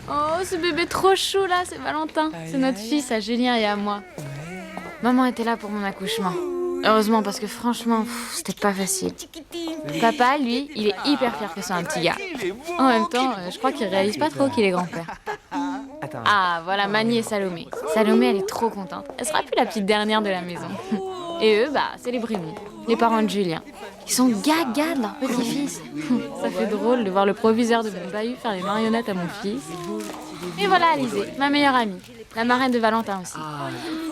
Oh, ce bébé trop chou là, c'est Valentin. C'est notre fils à Julien et à moi. Maman était là pour mon accouchement. Heureusement, parce que franchement, c'était pas facile. Papa, lui, il est hyper fier que ce soit un petit gars. En même temps, je crois qu'il réalise pas trop qu'il est grand-père. Ah, voilà Mani et Salomé. Salomé, elle est trop contente. Elle sera plus la petite dernière de la maison. Et eux, bah, c'est les Brimont, les parents de Julien. Ils sont gaga de leur petit-fils. Ça fait drôle de voir le proviseur de mon bahut faire les marionnettes à mon fils. Et voilà Alizée, ma meilleure amie, la marraine de Valentin aussi.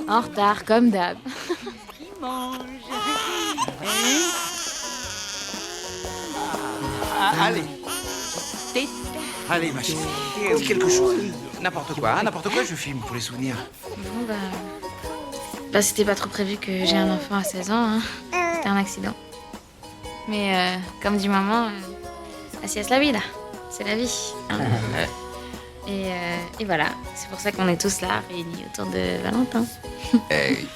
En retard, comme d'hab. Allez. Allez, ma chérie. Quelque chose. N'importe quoi, je filme pour les souvenirs. Bon, bah c'était pas trop prévu que j'ai un enfant à 16 ans, hein. C'était un accident. Mais comme dit maman, así es la vida, c'est la vie. Hein. Et voilà, c'est pour ça qu'on est tous là, réunis autour de Valentin. Hey,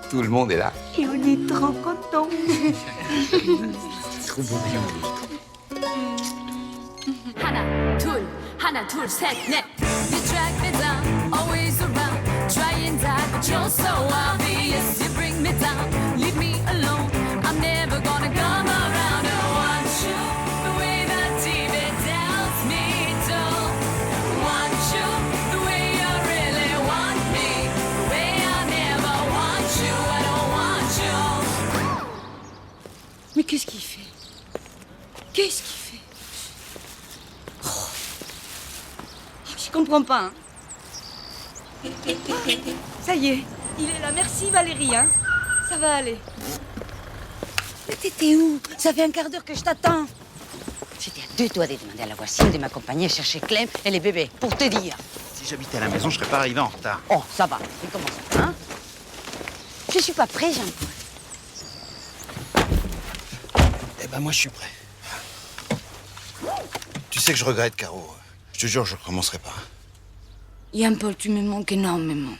tout le monde est là. Et on est trop contents. Trop beau. 하나 둘 셋 넷 You track me down always around Try and die but you're so obvious You bring me down leave me alone I'm never gonna come around I want you the way that TV tells me to Want you the way you really want me The way I never want you I don't want you Mais qu'est-ce qu'il fait? Qu'est-ce qu'il fait? Je comprends pas, hein. Ça y est, il est là. Merci Valérie, hein. Ça va aller. Mais t'étais où? Ça fait un quart d'heure que je t'attends. J'étais à deux doigts de demander à la voisine de m'accompagner chercher Clem et les bébés, pour te dire. Si j'habitais à la maison, je serais pas arrivé en retard. Oh, ça va. Mais comment ça, hein? Je suis pas prêt, Jean-Paul. Eh ben, moi, je suis prêt. Tu sais que je regrette, Caro. Je te jure, je recommencerai pas. Jean-Paul, tu me manques énormément.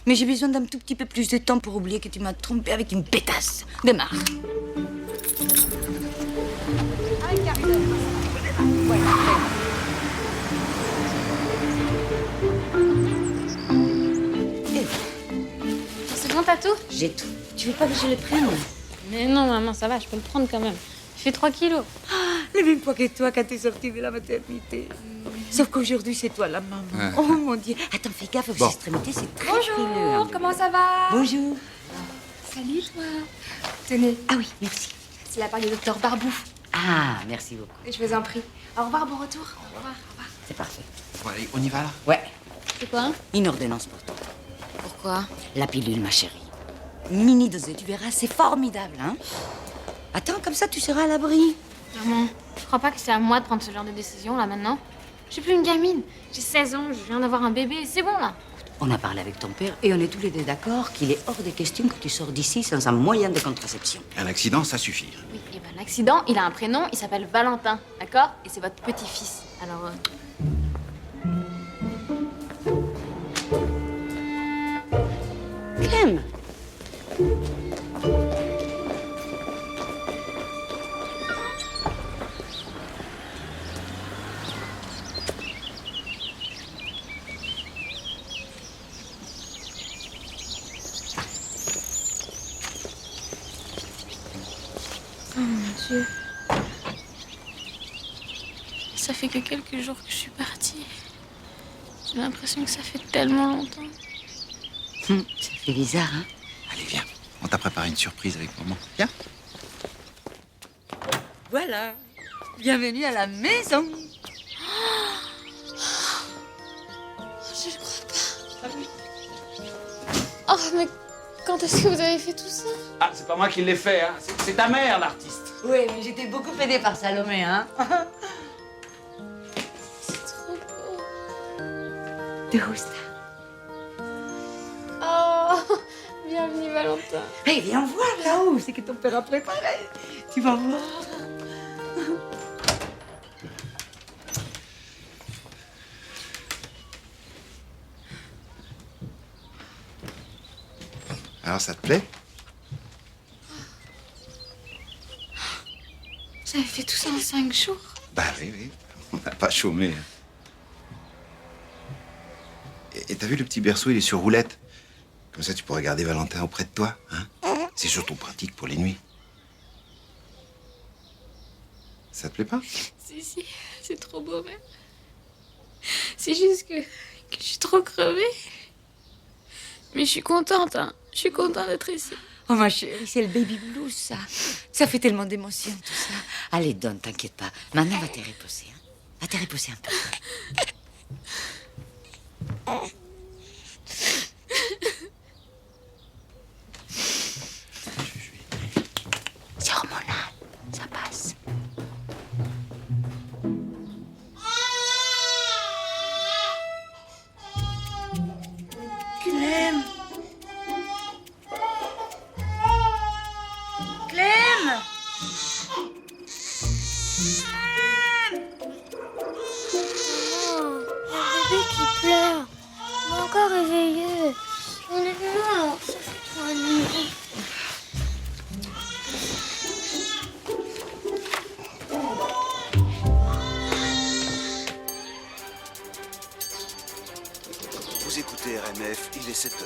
Mais j'ai besoin d'un tout petit peu plus de temps pour oublier que tu m'as trompé avec une pétasse. Démarre. C'est bon, t'as tout? J'ai tout. Tu veux pas que je le prenne? Mais non, maman, ça va, je peux le prendre quand même. Il fait 3 kilos. Le même poids que toi quand t'es sortie de la maternité. Sauf qu'aujourd'hui, c'est toi la maman. Oh mon Dieu. Attends, fais gaffe aux extrémités, c'est très frileux. Bonjour, comment ça va? Bonjour. Salut toi. Tenez, Ah oui, merci. c'est la part du docteur Barbou. Ah, merci beaucoup. Je vous en prie. Au revoir, bon retour. Au revoir. C'est parfait. Bon, allez, on y va, là? Ouais, C'est quoi? une ordonnance pour toi. Pourquoi? La pilule, ma chérie. Mini dosée, tu verras, c'est formidable, hein. Attends, comme ça, tu seras à l'abri. Maman, je crois pas que c'est à moi de prendre ce genre de décision là maintenant. Je suis plus une gamine. J'ai 16 ans, je viens d'avoir un bébé, c'est bon là. On a parlé avec ton père et on est tous les deux d'accord qu'il est hors de question que tu sors d'ici sans un moyen de contraception. Un accident, ça suffit. Oui, et ben l'accident, il a un prénom, il s'appelle Valentin, d'accord? Et c'est votre petit-fils. Alors, Clem. oh mon Dieu. Ça fait que quelques jours que je suis partie. J'ai l'impression que ça fait tellement longtemps. Ça fait bizarre, hein. Allez, viens. On t'a préparé une surprise avec maman. Viens. Voilà. Bienvenue à la maison. Je ne crois pas. Oh, mais quand est-ce que vous avez fait tout ça? Ah, c'est pas moi qui l'ai fait, hein. C'est ta mère, l'artiste. Oui, mais j'étais beaucoup aidée par Salomé, hein. C'est trop beau. Te gusta? Oh, bienvenue Valentin. Hey, viens voir là-haut, c'est que ton père a préparé. Tu vas voir. Alors, ça te plaît? Vous avez fait tout ça en 5 jours? Bah oui, oui. On n'a pas chômé. Et t'as vu, le petit berceau, il est sur roulette. Comme ça, tu pourrais garder Valentin auprès de toi, hein. C'est surtout pratique pour les nuits. Ça te plaît pas? Si, c'est trop beau même. C'est juste que je suis trop crevée. Mais je suis contente, hein. Je suis contente d'être ici. Oh ma chérie, c'est le baby blues, ça. Ça fait tellement d'émotions, tout ça. Allez, donne, t'inquiète pas. Maintenant, va te reposer, hein. Va te reposer un peu. C'est hormonal, ça passe. Clem. Clem. Oh, un bébé qui pleure. Il est encore réveillé. J'en ai marre, ça fait 3 nuits. Vous écoutez RMF, il est 7h.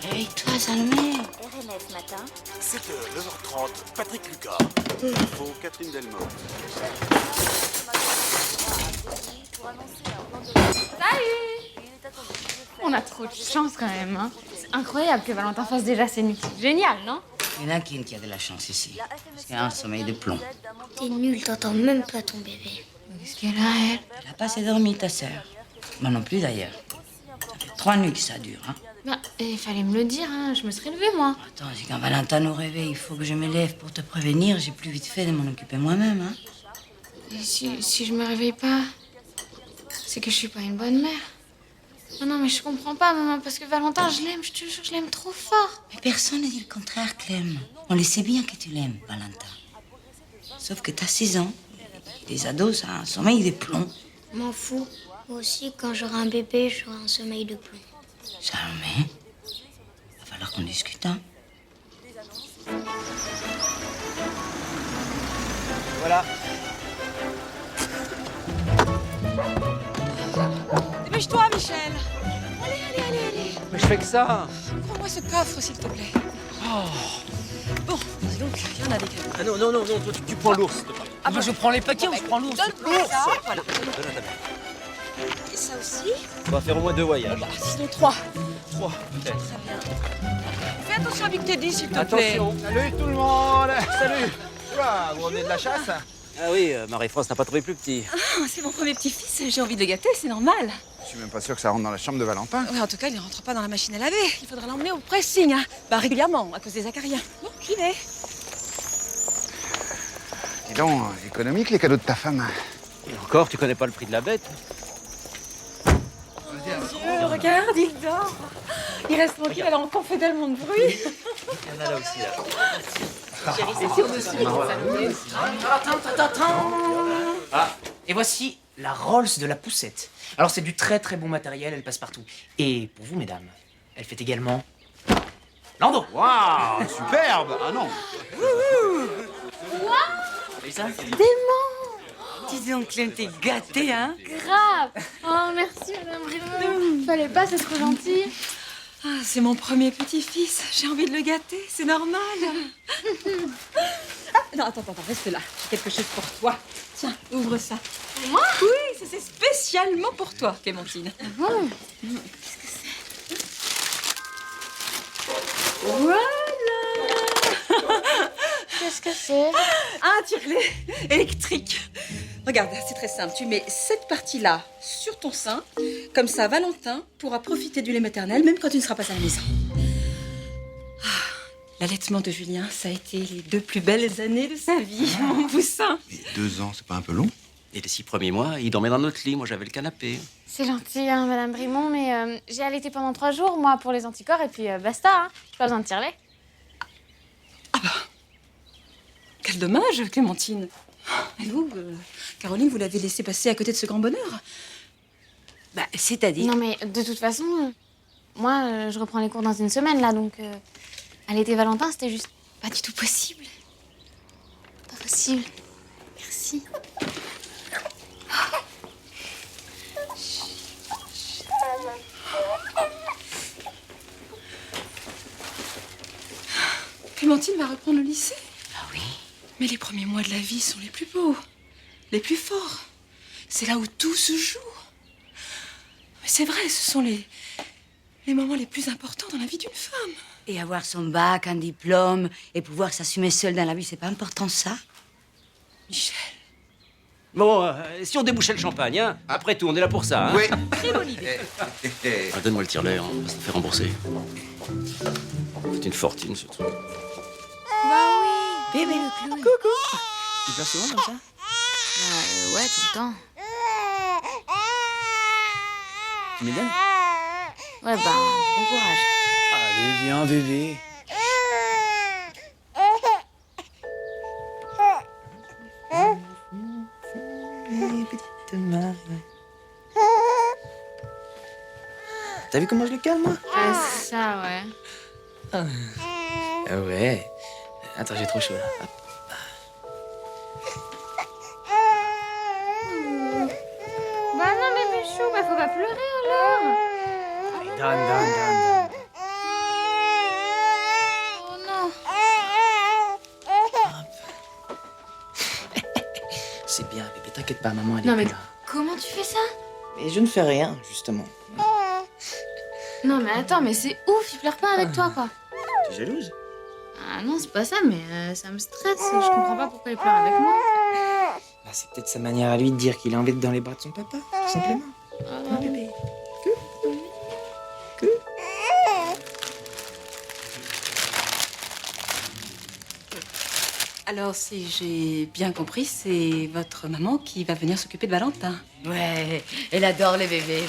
Réveille-toi, Salomé. RMF matin. 7h, 9h30, Patrick Lucas. Info, Catherine Delmont. On a trop de chance quand même, hein. C'est incroyable que Valentin fasse déjà ses nuits. Génial, non? Il y en a qui a de la chance ici. Parce qu'il a un sommeil de plomb. T'es nul, t'entends même pas ton bébé. Qu'est-ce qu'elle a, elle? Elle a pas assez dormi, ta sœur. Moi non plus, d'ailleurs. Ça fait 3 nuits que ça dure, hein. Bah, il fallait me le dire, hein. Je me serais levée, moi. Attends, si quand Valentin nous réveille, il faut que je me lève pour te prévenir. J'ai plus vite fait de m'en occuper moi-même, hein. Et si je me réveille pas, c'est que je suis pas une bonne mère. Non, mais je comprends pas, maman, parce que Valentin, je l'aime, je te jure, je l'aime trop fort. Mais personne ne dit le contraire, Clem. On le sait bien que tu l'aimes, Valentin. Sauf que t'as 6 ans. Les ados, ça a un sommeil de plomb. M'en fous. Moi aussi, quand j'aurai un bébé, j'aurai un sommeil de plomb. Salomé, va falloir qu'on discute, hein. Voilà. Dépêche-toi, Michel. Allez. Mais je fais que ça. Prends-moi ce coffre, s'il te plaît. Bon, dis donc, il y en a des cadeaux. Ah non, toi, tu prends l'ours, s'il te plaît. Ah bah, je prends les paquets ou je prends l'ours? Donne-moi ça. Voilà. Donne à ta mère. Et ça aussi. On va faire au moins 2 voyages. Bah, sinon 3. 3, peut-être. Très bien. Fais attention avec tes dés, s'il te plaît. Attention. Salut tout le monde. Salut. Oula, vous revenez de la chasse? Ah oui, Marie-France n'a pas trouvé plus petit. Ah, c'est mon premier petit-fils, j'ai envie de le gâter, c'est normal. Je suis même pas sûr que ça rentre dans la chambre de Valentin. Ouais, en tout cas, il ne rentre pas dans la machine à laver. Il faudra l'emmener au pressing, hein. Bah, régulièrement, à cause des acariens. Bon, j'y vais. Dis donc, économique les cadeaux de ta femme. Et encore, tu connais pas le prix de la bête. Dieu, regarde, il dort. Il reste tranquille, alors on fait tellement de bruit. Il y en a là aussi, là. Ah, et voici la Rolls de la poussette. Alors c'est du très très bon matériel, elle passe partout. Et pour vous, mesdames, elle fait également Lando. Waouh, superbe. Ah non. Et ça Dis donc, Clem, t'es gâtée, hein. Grave. Oh, merci, madame Raymond. Fallait pas, c'est trop gentil. Ah, c'est mon premier petit-fils. J'ai envie de le gâter, c'est normal. Ah, non, attends, reste là. J'ai quelque chose pour toi. Tiens, ouvre ça. Pour moi? Oui, ça c'est spécialement pour toi, Clémentine. Ah bon? Voilà. Qu'est-ce que c'est? Un tire-lait électrique. Regarde, c'est très simple. Tu mets cette partie-là sur ton sein. Comme ça, Valentin pourra profiter du lait maternel, même quand tu ne seras pas à la maison. Ah, l'allaitement de Julien, ça a été les 2 plus belles années de sa vie, mon poussin. Mais 2 ans, c'est pas un peu long? Et les 6 premiers mois, il dormait dans notre lit. Moi, j'avais le canapé. C'est gentil, hein, madame Brimont, mais j'ai allaité pendant 3 jours, moi, pour les anticorps, et puis basta, hein. J'ai pas besoin de tire-lait. Quel dommage, Clémentine. Et vous, Caroline, vous l'avez laissé passer à côté de ce grand bonheur. Bah, c'est-à-dire. Non, mais de toute façon, moi, je reprends les cours dans 1 semaine, là, donc allaiter Valentin, c'était juste pas du tout possible. Pas possible. Merci. Clémentine va reprendre le lycée. Ah oui. Mais les premiers mois de la vie sont les plus beaux, les plus forts. C'est là où tout se joue. Mais c'est vrai, ce sont les moments les plus importants dans la vie d'une femme. Et avoir son bac, un diplôme, et pouvoir s'assumer seule dans la vie, c'est pas important, ça? Michel. Bon, si on débouchait le champagne, hein. Après tout, on est là pour ça, hein. Oui. Très bonne idée. Ah, donne-moi le tire-lait, hein. On va se le faire rembourser. C'est une fortune, ce truc. Bébé le clown. Tu pleures souvent comme ça? Ouais, tout le temps. Tu me donnes? Ouais, bon courage. Allez, viens, bébé. T'as vu comment je le calme, moi? Ah, ça, ouais. Ah ouais. Attends, j'ai trop chaud, là. Hop. Bah non, mais Michou, faut pas pleurer alors. Allez, donne. Oh non. C'est bien, bébé, t'inquiète pas, maman, elle Non, est mais plus là. comment tu fais ça? Mais je ne fais rien, justement. Non, mais attends, mais c'est ouf, il pleure pas avec toi, quoi. T'es jalouse? Ah non, c'est pas ça, mais ça me stresse. Je comprends pas pourquoi il pleure avec moi. Bah, c'est peut-être sa manière à lui de dire qu'il a envie d'être dans les bras de son papa, tout simplement. Hein, bébé? Alors, si j'ai bien compris, c'est votre maman qui va venir s'occuper de Valentin. Ouais, elle adore les bébés.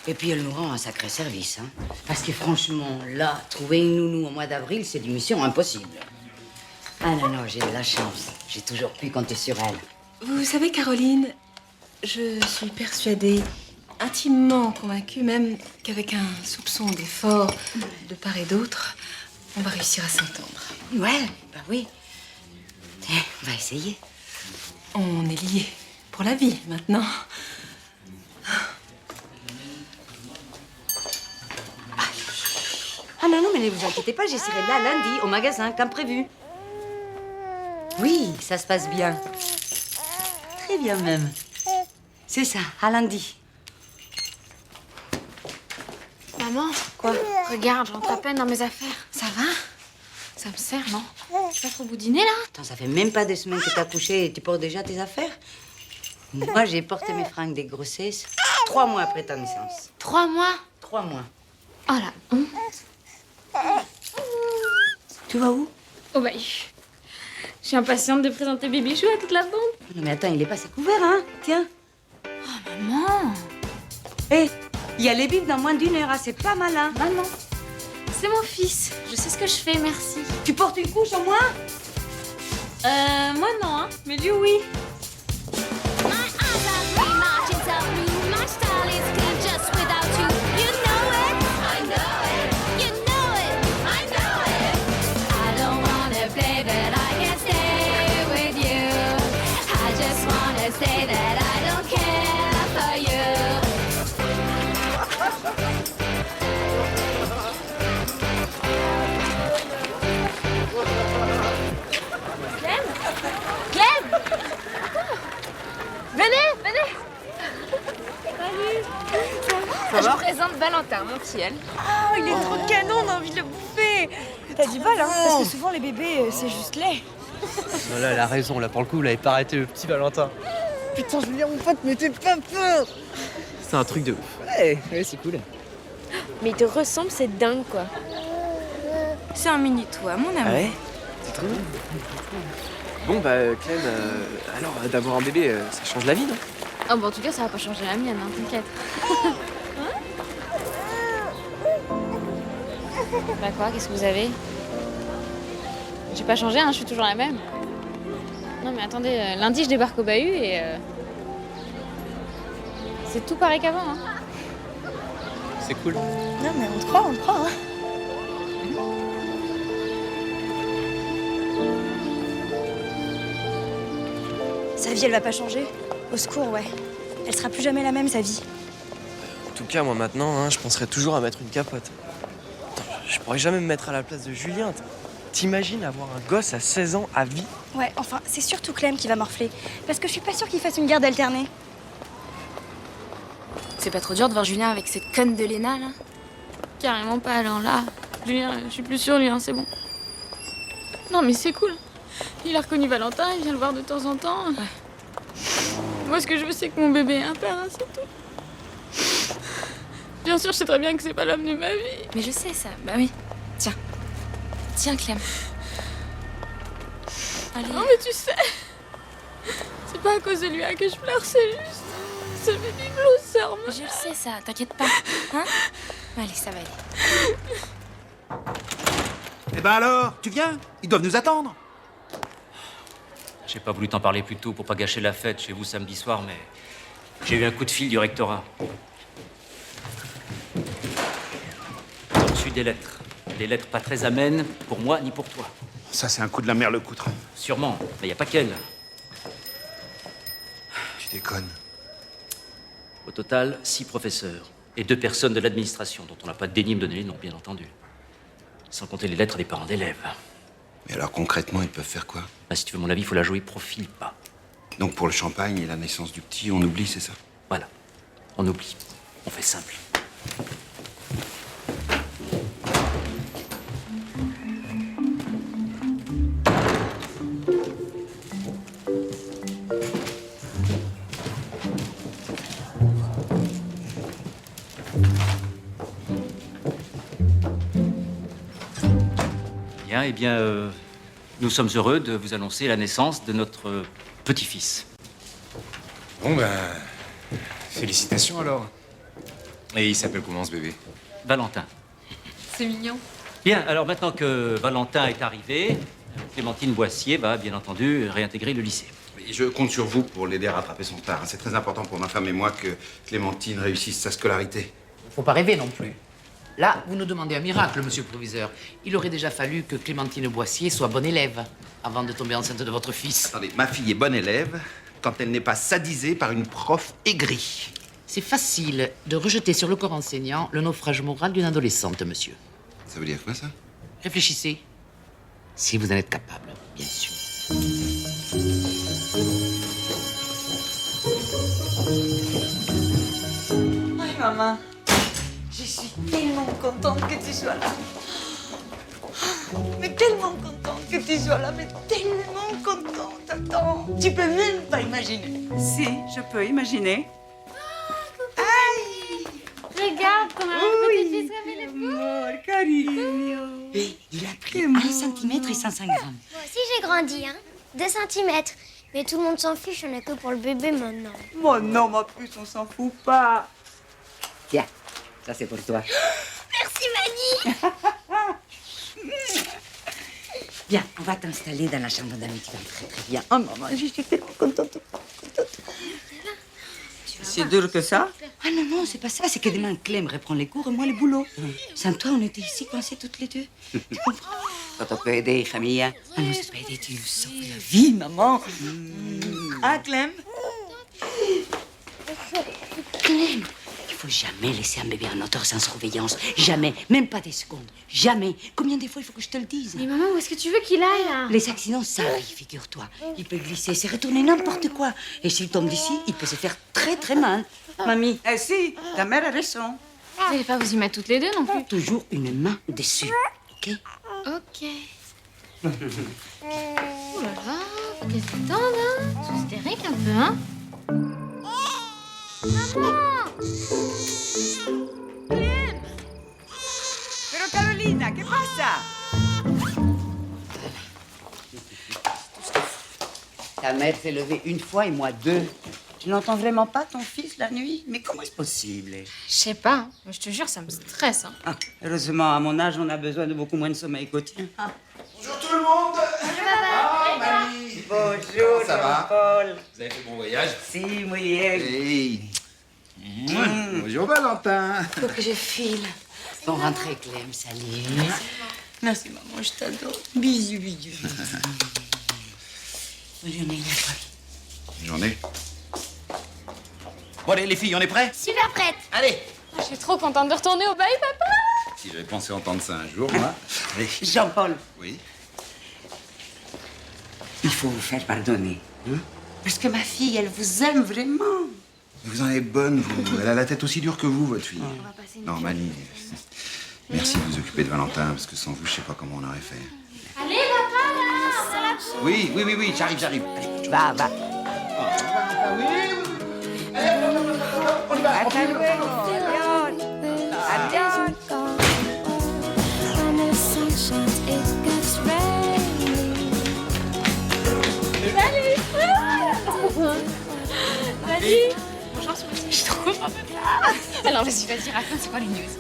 Et puis elle nous rend un sacré service, hein. Parce que franchement, là, trouver une nounou au mois d'avril, c'est une mission impossible. Ah non, j'ai de la chance. J'ai toujours pu compter sur elle. Vous savez, Caroline, je suis persuadée, intimement convaincue même, qu'avec un soupçon d'effort de part et d'autre, on va réussir à s'entendre. Ouais, bah oui. Tiens, on va essayer. On est liés pour la vie, maintenant. Ah non, mais ne vous inquiétez pas, j'essaierai là lundi au magasin, comme prévu. Oui, ça se passe bien. Très bien même. C'est ça, à lundi. Maman, Quoi? regarde, j'entre à peine dans mes affaires. Ça va? Ça me sert, non? Je vais pas trop boudiner, là? Attends, ça fait même pas 2 semaines que t'as couché et tu portes déjà tes affaires? Moi, j'ai porté mes fringues des grossesses 3 mois après ta naissance. 3 mois? 3 mois. Oh la honte. Tu vas où? Oh bah, je suis impatiente de présenter Bibichou à toute la bande. Non, mais attends, il est pas assez couvert, hein? Tiens. Oh, maman. Hé, il y a les bifs dans moins d'1 heure, hein? C'est pas malin. Maman, c'est mon fils. Je sais ce que je fais, merci. Tu portes une couche au moins? Moi non, hein. Mais lui, oui. My eyes are green, marching so blue. My style is clean just without you. You know it, I know it. You know it, I know it. I don't wanna play, but I can stay with you. I just wanna say that I don't care for you. Clem! Venez, venez. Salut. Je présente Valentin, mon petit. Oh, il est trop canon, on a envie de le bouffer. T'as du bol, hein, parce que souvent les bébés, c'est juste laid. Voilà, elle a raison, là pour le coup, vous l'avez pas arrêté le petit Valentin. Putain, Julien, mon pote, mais t'es pas peur. C'est un truc de ouf. Ouais, c'est cool. Mais il te ressemble, c'est dingue, quoi. C'est un mini toi, mon amour. Ah ouais? C'est trop bien. Bon, bah, Clem, alors, d'avoir un bébé, ça change la vie, non? Oh, bon, en tout cas, ça va pas changer la mienne, hein, t'inquiète. Bah quoi, qu'est-ce que vous avez? J'ai pas changé, hein, je suis toujours la même. Non mais attendez, lundi je débarque au bahut et... c'est tout pareil qu'avant, hein. C'est cool. Non, mais on te croit, hein. Sa vie, elle va pas changer. Au secours, ouais. Elle sera plus jamais la même, sa vie. En tout cas, moi maintenant, hein, je penserais toujours à mettre une capote. Attends, je pourrais jamais me mettre à la place de Julien. T'imagines avoir un gosse à 16 ans à vie? Ouais, enfin, c'est surtout Clem qui va morfler. Parce que je suis pas sûre qu'il fasse une garde alternée. C'est pas trop dur de voir Julien avec cette conne de Léna, là? Carrément pas, alors là. Julien, je suis plus sûre, lui, hein, c'est bon. Non, mais c'est cool. Il a reconnu Valentin, il vient le voir de temps en temps. Ouais. Moi, ce que je veux, c'est que mon bébé ait un père, hein, c'est tout. Bien sûr, je sais très bien que c'est pas l'homme de ma vie. Mais je sais ça, bah oui. Tiens. Tiens, Clem. Allez. Non, mais tu sais, c'est pas à cause de lui hein, que je pleure, c'est juste ce baby blues, sœur. Je le sais, ça, t'inquiète pas. Hein? Allez, ça va aller. Eh ben alors, tu viens? Ils doivent nous attendre. J'ai pas voulu t'en parler plus tôt pour pas gâcher la fête chez vous samedi soir, mais j'ai eu un coup de fil du rectorat. J'ai reçu des lettres. Des lettres pas très amènes pour moi ni pour toi. Ça, c'est un coup de la merle-coutre. Sûrement, mais y a pas qu'elle. Tu déconnes. Au total, 6 professeurs et 2 personnes de l'administration, dont on n'a pas daigné me donner les noms, bien entendu. Sans compter les lettres des parents d'élèves. Mais alors concrètement, ils peuvent faire quoi? Bah, si tu veux mon avis, il faut la jouer profil bas. Donc pour le champagne et la naissance du petit, on oublie, c'est ça? Voilà. On oublie. On fait simple. Bien, eh bien, nous sommes heureux de vous annoncer la naissance de notre petit-fils. Bon ben, félicitations alors. Et il s'appelle comment ce bébé? Valentin. C'est mignon. Bien, alors maintenant que Valentin est arrivé, Clémentine Boissier va bien entendu réintégrer le lycée. Et je compte sur vous pour l'aider à rattraper son retard. C'est très important pour ma femme et moi que Clémentine réussisse sa scolarité. Faut pas rêver non plus. Là, vous nous demandez un miracle, monsieur le proviseur. Il aurait déjà fallu que Clémentine Boissier soit bonne élève avant de tomber enceinte de votre fils. Attendez, ma fille est bonne élève quand elle n'est pas sadisée par une prof aigrie. C'est facile de rejeter sur le corps enseignant le naufrage moral d'une adolescente, monsieur. Ça veut dire quoi, ça? Réfléchissez. Si vous en êtes capable, bien sûr. Oui, maman. Je suis tellement contente que tu sois là. Mais tellement contente que tu sois là, mais tellement contente. Attends, tu peux même pas imaginer. Si, je peux imaginer. Regarde comment un petit-fils comme il est beau. Amor, cariño. Et il a pris 1 cm et 105 grammes. Moi aussi j'ai grandi, hein. 2 centimètres. Mais tout le monde s'en fiche, on a que pour le bébé maintenant. Oh non, ma puce, on s'en fout pas. Tiens, ça c'est pour toi. Merci Mani. Viens, on va t'installer dans la chambre d'amis, tu vas très très bien. Oh maman, je suis tellement contente. C'est dur que ça? Ah non, non, c'est pas ça. C'est que demain, Clem reprend les cours et moi le boulot. Sans toi, on était ici coincés toutes les deux. Tu comprends? Ça t'a pas aidé, hija mia. Ah non, c'est pas aidé, tu nous sauves la vie, maman. Ah, Clem? Clem, il faut jamais laisser un bébé en hauteur sans surveillance. Jamais, même pas des secondes. Jamais. Combien de fois il faut que je te le dise? Mais maman, où est-ce que tu veux qu'il aille, là? Les accidents, ça arrive, figure-toi. Il peut glisser, se retourner n'importe quoi. Et s'il tombe d'ici, il peut se faire très très mal. Mamie. Eh si, ta mère a raison. Vous n'allez pas vous y mettre toutes les deux non plus? Toujours une main dessus, ok? Ok. Oh là là, faut qu'elle se détende, hein. C'est hystérique un peu, hein. Clem! Pero Carolina, ¿qué pasa? Ta mère s'est levée 1 fois et moi 2. Tu n'entends vraiment pas ton fils la nuit? Mais comment est-ce possible? Je sais pas, hein. Mais je te jure, ça me stresse, hein. Ah, heureusement, à mon âge, on a besoin de beaucoup moins de sommeil qu'au tien. Ah. Bonjour tout le monde. Ah, mamie. Bonjour, Ça va? Jean-Paul. Vous avez fait bon voyage? Si, muy bien. Hey. Bonjour Valentin. Faut que je file. Bon rentrée, Clem, salut. Merci, maman, je t'adore. Bisous, bisous. Bonne journée, Bonne journée. Bon allez les filles, on est prêts? Super prête. Allez. Je suis trop contente de retourner au bail, papa. Si j'avais pensé entendre ça un jour, moi. Allez. Jean-Paul. Oui. faut vous faire pardonner. Parce que ma fille, elle vous aime vraiment. Vous en êtes bonne, vous. Elle a la tête aussi dure que vous, votre fille. Non, Mani, merci de vous occuper de Valentin, parce que sans vous, je sais pas comment on aurait fait. Allez, papa, là. Oui, j'arrive. Allez. Va. Hasta luego. Adiós. When the sun shines, it gets rainy. Salut. Bonjour, je suis trop contente. Alors vas-y, raconte, c'est quoi les news?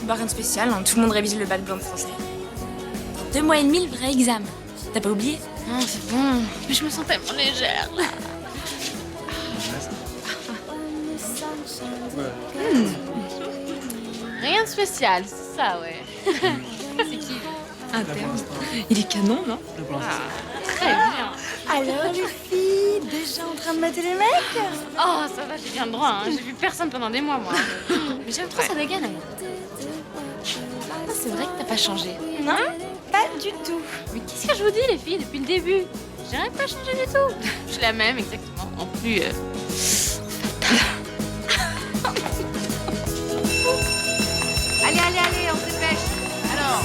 Bah rien de spécial, hein. Tout le monde révise le bac blanc de français. Dans 2 mois et demi, le vrai examen. T'as pas oublié? Non, c'est bon. Mais je me sens tellement légère, là. Rien de spécial, c'est ça, ouais. C'est qui? Un terme. Il est canon, non? Très bien. Alors les filles, déjà en train de mater les mecs? Oh, ça va, j'ai bien le droit. Hein. J'ai vu personne pendant des mois, moi. Mais j'aime trop sa dégaine. C'est vrai que t'as pas changé. Non, pas du tout. Mais qu'est-ce que je vous dis, les filles, depuis le début? J'ai rien pas changé du tout. Je suis la même, exactement. En plus... Allez, on se dépêche. Alors.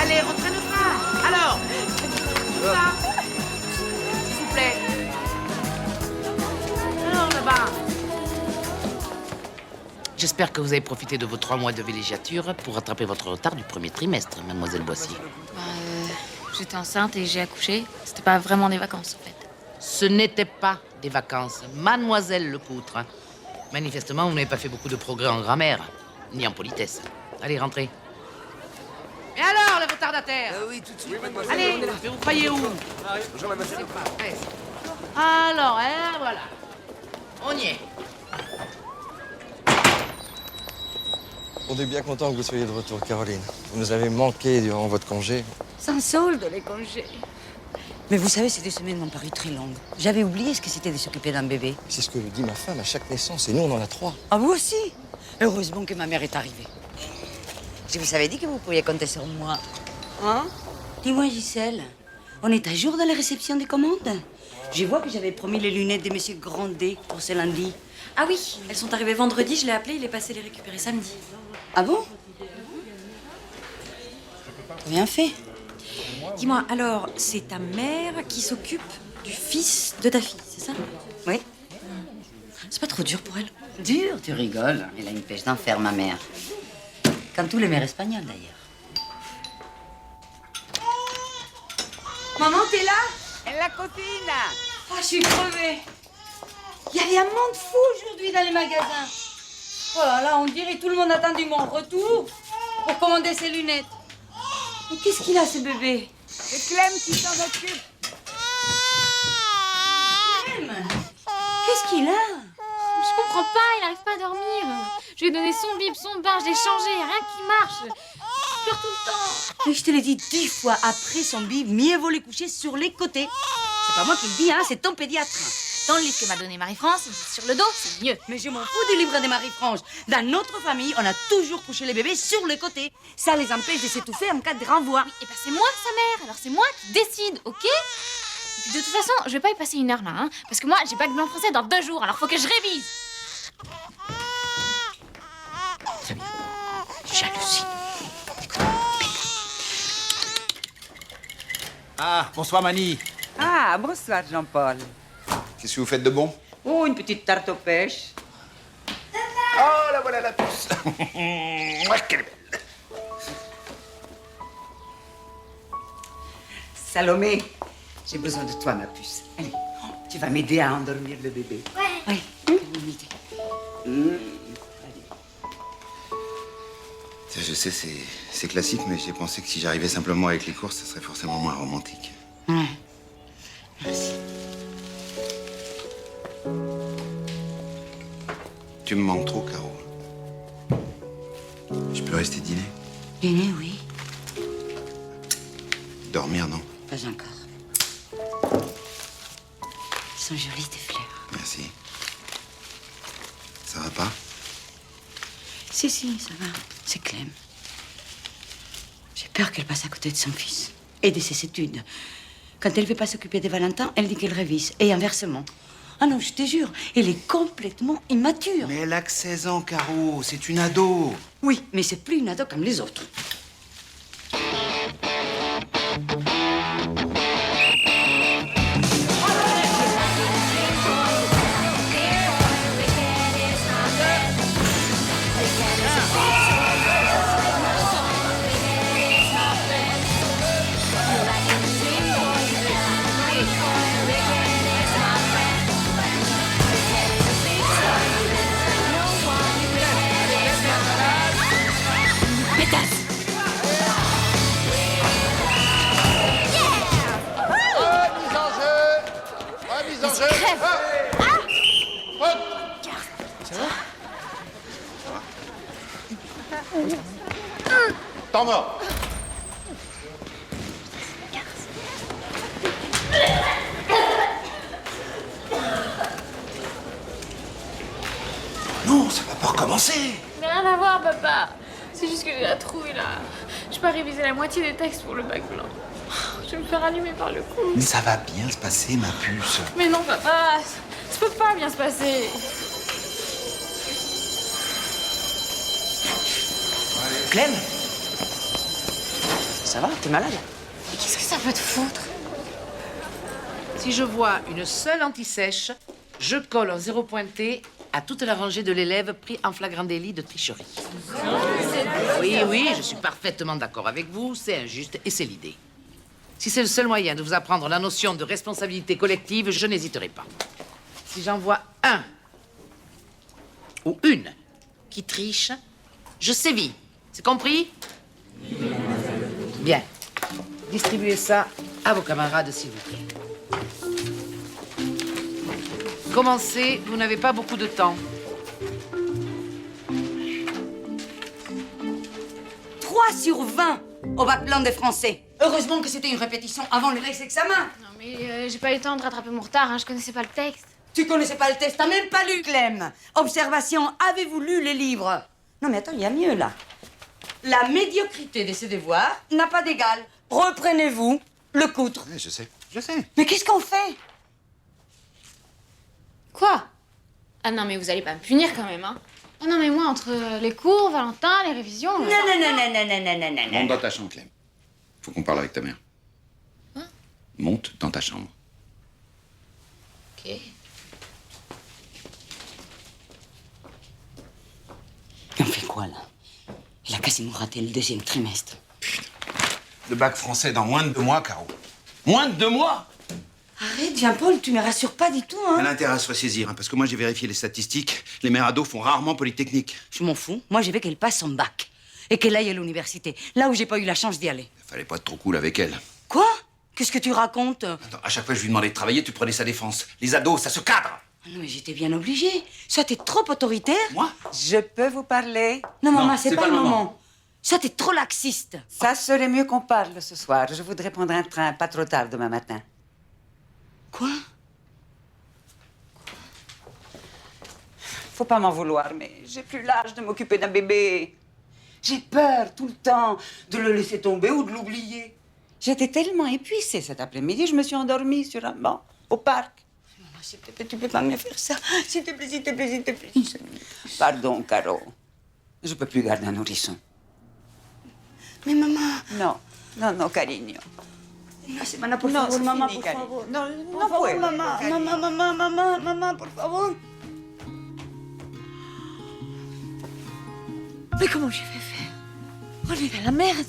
Allez, rentrez le train. Alors. Ça. S'il vous plaît. Alors, là-bas. J'espère que vous avez profité de vos 3 mois de villégiature pour rattraper votre retard du premier trimestre, mademoiselle Boissy. J'étais enceinte et j'ai accouché. C'était pas vraiment des vacances, en fait. Ce n'était pas des vacances, mademoiselle Lecoutre. Manifestement, vous n'avez pas fait beaucoup de progrès en grammaire, ni en politesse. Allez, rentrez. Et alors, les retardataires? Oui, tout de suite. Allez, vous croyez où? Bonjour, mademoiselle. Alors, voilà. On y est. On est bien content que vous soyez de retour, Caroline. Vous nous avez manqué durant votre congé. Sans solde, les congés. Mais vous savez, ces 2 semaines m'ont paru très longues. J'avais oublié ce que c'était de s'occuper d'un bébé. C'est ce que dit ma femme à chaque naissance, et nous, on en a 3. Ah, vous aussi? Heureusement que ma mère est arrivée. Je vous avais dit que vous pourriez compter sur moi. Hein? Dis-moi, Gisèle, on est à jour dans la réception des commandes? Je vois que j'avais promis les lunettes de Monsieur Grandet pour ce lundi. Ah oui, elles sont arrivées vendredi, je l'ai appelé, il est passé les récupérer samedi. Ah bon? Bien fait. Dis-moi, alors, c'est ta mère qui s'occupe du fils de ta fille, c'est ça? Oui. C'est pas trop dur pour elle? Dur, tu rigoles. Elle a une pêche d'enfer, ma mère. Comme tous les mères espagnoles, d'ailleurs. Maman, t'es là? Elle la copine. Ah, je suis crevée. Il y avait un monde fou aujourd'hui dans les magasins. Oh là là, on dirait tout le monde a attendu mon retour pour commander ses lunettes. Mais qu'est-ce qu'il a, ce bébé? C'est Clem qui s'en occupe. Clem? Qu'est-ce qu'il a? Je comprends pas, il arrive pas à dormir. Je lui ai donné son bib, son bain, je l'ai changé, y a rien qui marche. Je pleure tout le temps. Mais je te l'ai dit 10 fois, après son bib, mieux vaut les coucher sur les côtés. C'est pas moi qui le dis, hein, c'est ton pédiatre. Dans le livre que m'a donné Marie-France, il dit sur le dos, c'est mieux. Mais je m'en fous du livre de Marie-France. Dans notre famille, on a toujours couché les bébés sur les côtés. Ça les empêche de s'étouffer en cas de renvoi. Oui, et ben c'est moi sa mère, alors c'est moi qui décide, ok? Et puis de toute façon, je vais pas y passer 1 heure là, hein, parce que moi j'ai bac blanc français dans 2 jours, alors faut que je révise. Très bien. Jalousie. Ah, bonsoir, Mani. Ah, bonsoir, Jean-Paul. Qu'est-ce que vous faites de bon? Oh, une petite tarte aux pêches. Oh, la voilà la puce. Moi, quelle belle. Salomé, j'ai besoin de toi, ma puce. Allez, tu vas m'aider à endormir le bébé. Ouais. Oui, quelle bonne idée. Je sais, c'est classique, mais j'ai pensé que si j'arrivais simplement avec les courses, ça serait forcément moins romantique. Ouais. Merci. Tu me manques trop, Caro. Je peux rester dîner? Dîner, oui. Dormir, non? Pas encore. Elles sont jolies, tes fleurs. Merci. Ça va pas? Si, ça va. C'est Clem. J'ai peur qu'elle passe à côté de son fils et de ses études. Quand elle ne veut pas s'occuper de Valentin, elle dit qu'elle révise. Et inversement. Ah non, je te jure, elle est complètement immature. Mais elle a que 16 ans, Caro. C'est une ado. Oui, mais c'est plus une ado comme les autres. Temps mort. Non, ça va pas recommencer. Mais rien à voir, papa. C'est juste que j'ai la trouille là. Je peux réviser la moitié des textes pour le bac blanc. Je vais me faire allumer par le coup. Mais ça va bien se passer, ma puce. Mais non, papa, ça peut pas bien se passer. Clem? Ça va? T'es malade? Qu'est-ce que ça peut te foutre? Si je vois une seule anti-sèche, je colle en 0 pointé à toute la rangée de l'élève pris en flagrant délit de tricherie. Oui, je suis parfaitement d'accord avec vous, c'est injuste et c'est l'idée. Si c'est le seul moyen de vous apprendre la notion de responsabilité collective, je n'hésiterai pas. Si j'en vois un ou une qui triche, je sévis. C'est compris? Bien. Distribuez ça à vos camarades, s'il vous plaît. Commencez, vous n'avez pas beaucoup de temps. 3 sur 20 au bac blanc des Français. Heureusement que c'était une répétition avant le examen. Non, mais j'ai pas eu le temps de rattraper mon retard, hein. Je connaissais pas le texte. Tu connaissais pas le test, t'as même pas lu, Clem. Observation, avez-vous lu les livres? Non mais attends, il y a mieux là. La médiocrité de ces devoirs n'a pas d'égal. Reprenez-vous le coutre. Oui, je sais. Mais qu'est-ce qu'on fait? Quoi? Ah non, mais vous allez pas me punir quand même, hein. Ah non, mais moi, entre les cours, Valentin, les révisions... Non. Monte dans ta chambre, Clem. Faut qu'on parle avec ta mère. Hein? Monte dans ta chambre. Ok. On fait quoi là? Il a quasiment raté le 2e trimestre. Le bac français dans moins de 2 mois, Caro. Moins de 2 mois! Arrête, Jean-Paul, tu me rassures pas du tout, hein. Elle a intérêt à se ressaisir, hein, parce que moi j'ai vérifié les statistiques. Les mères ados font rarement Polytechnique. Je m'en fous. Moi, je veux qu'elle passe son bac. Et qu'elle aille à l'université. Là où j'ai pas eu la chance d'y aller. Fallait pas être trop cool avec elle. Quoi? Qu'est-ce que tu racontes? Attends, à chaque fois que je lui demandais de travailler, tu prenais sa défense. Les ados, ça se cadre. Ah non, mais j'étais bien obligée. Ça, t'es trop autoritaire. Moi? Je peux vous parler? Non, maman, c'est pas le moment. Ça, t'es trop laxiste. Ça serait mieux qu'on parle ce soir. Je voudrais prendre un train pas trop tard demain matin. Quoi? Faut pas m'en vouloir, mais j'ai plus l'âge de m'occuper d'un bébé. J'ai peur tout le temps de le laisser tomber ou de l'oublier. J'étais tellement épuisée cet après-midi, je me suis endormie sur un banc au parc. Maman, s'il te plaît, tu peux pas me faire ça. S'il te plaît, s'il te plaît, s'il te plaît. Pardon, Caro. Je peux plus garder un nourrisson. Mais maman... Non, cariño. No, Semana, por No, favor, c'est mamá, fini, por cariño. favor. No, Por no favor, puedo, mamá, cariño. mamá, por favor. Mais comment je vais faire? On est dans la merde.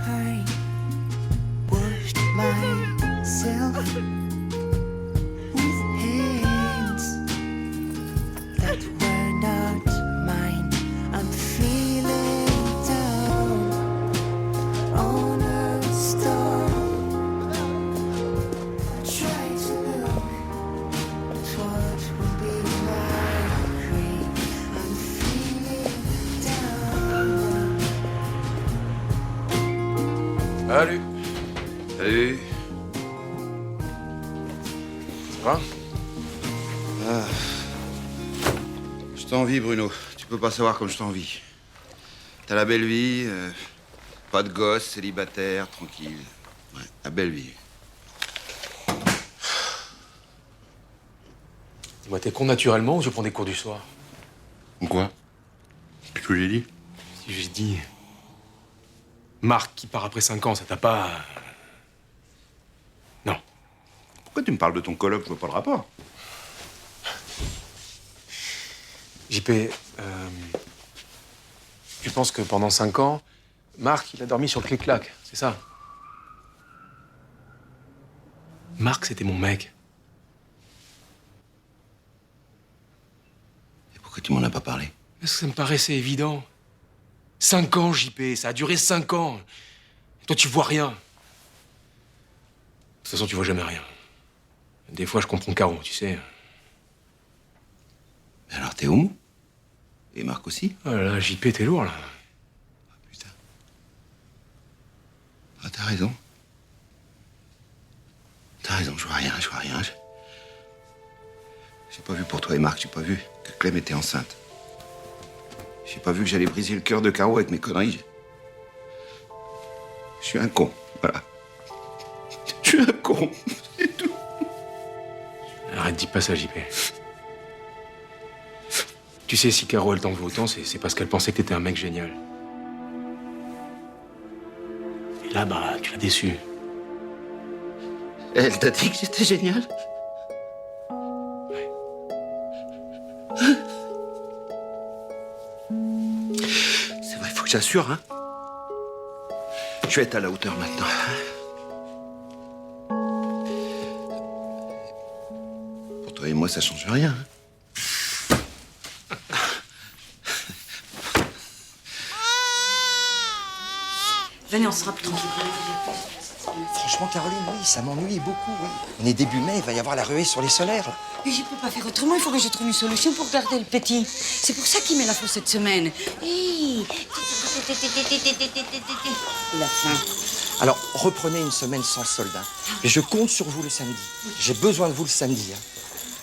I washed myself with hands that were not mine. I'm feeling down on a storm. Try to look at what will be my grave. I'm feeling down. Salut. Salut. Ça va? t'envie, Bruno. Tu peux pas savoir comme je t'envie. T'as la belle vie, pas de gosse, célibataire, tranquille. Ouais, la belle vie. Dis-moi, t'es con naturellement ou je prends des cours du soir? Quoi? Qu'est-ce que j'ai dit? Si j'ai dit... Marc qui part après 5 ans, ça t'a pas... Non. Pourquoi tu me parles de ton coloc? Je vois pas le rapport. JP, tu penses que pendant 5 ans, Marc, il a dormi sur le clic-clac, c'est ça? Marc, c'était mon mec. Et pourquoi tu m'en as pas parlé? Parce que ça me paraissait évident. 5 ans, JP, ça a duré 5 ans. Toi, tu vois rien. De toute façon, tu vois jamais rien. Des fois, je comprends Caro, tu sais. Mais alors, t'es homo? Et Marc aussi? Oh là là, JP, t'es lourd, là. Ah, t'as raison. T'as raison, je vois rien. J'ai pas vu pour toi et Marc, j'ai pas vu que Clem était enceinte. J'ai pas vu que j'allais briser le cœur de Caro avec mes conneries. Je suis un con, voilà. Je suis un con, c'est tout. Arrête, dis pas ça, JP. Tu sais, si Caro, elle t'en veut autant, c'est parce qu'elle pensait que t'étais un mec génial. Et là, bah, tu l'as déçue. Elle t'a dit que j'étais génial? C'est vrai, il faut que j'assure, hein. Je vais être à la hauteur maintenant. Pour toi et moi, ça change rien. Hein. Venez, on sera plus tranquille. Franchement, Caroline, oui, ça m'ennuie beaucoup, oui. On est début mai, il va y avoir la ruée sur les solaires, là. Mais je peux pas faire autrement, il faut que je trouve une solution pour garder le petit. C'est pour ça qu'il met la fausse cette semaine. Hey. La fin. Alors, reprenez une semaine sans solde, hein. Et je compte sur vous le samedi. J'ai besoin de vous le samedi, hein.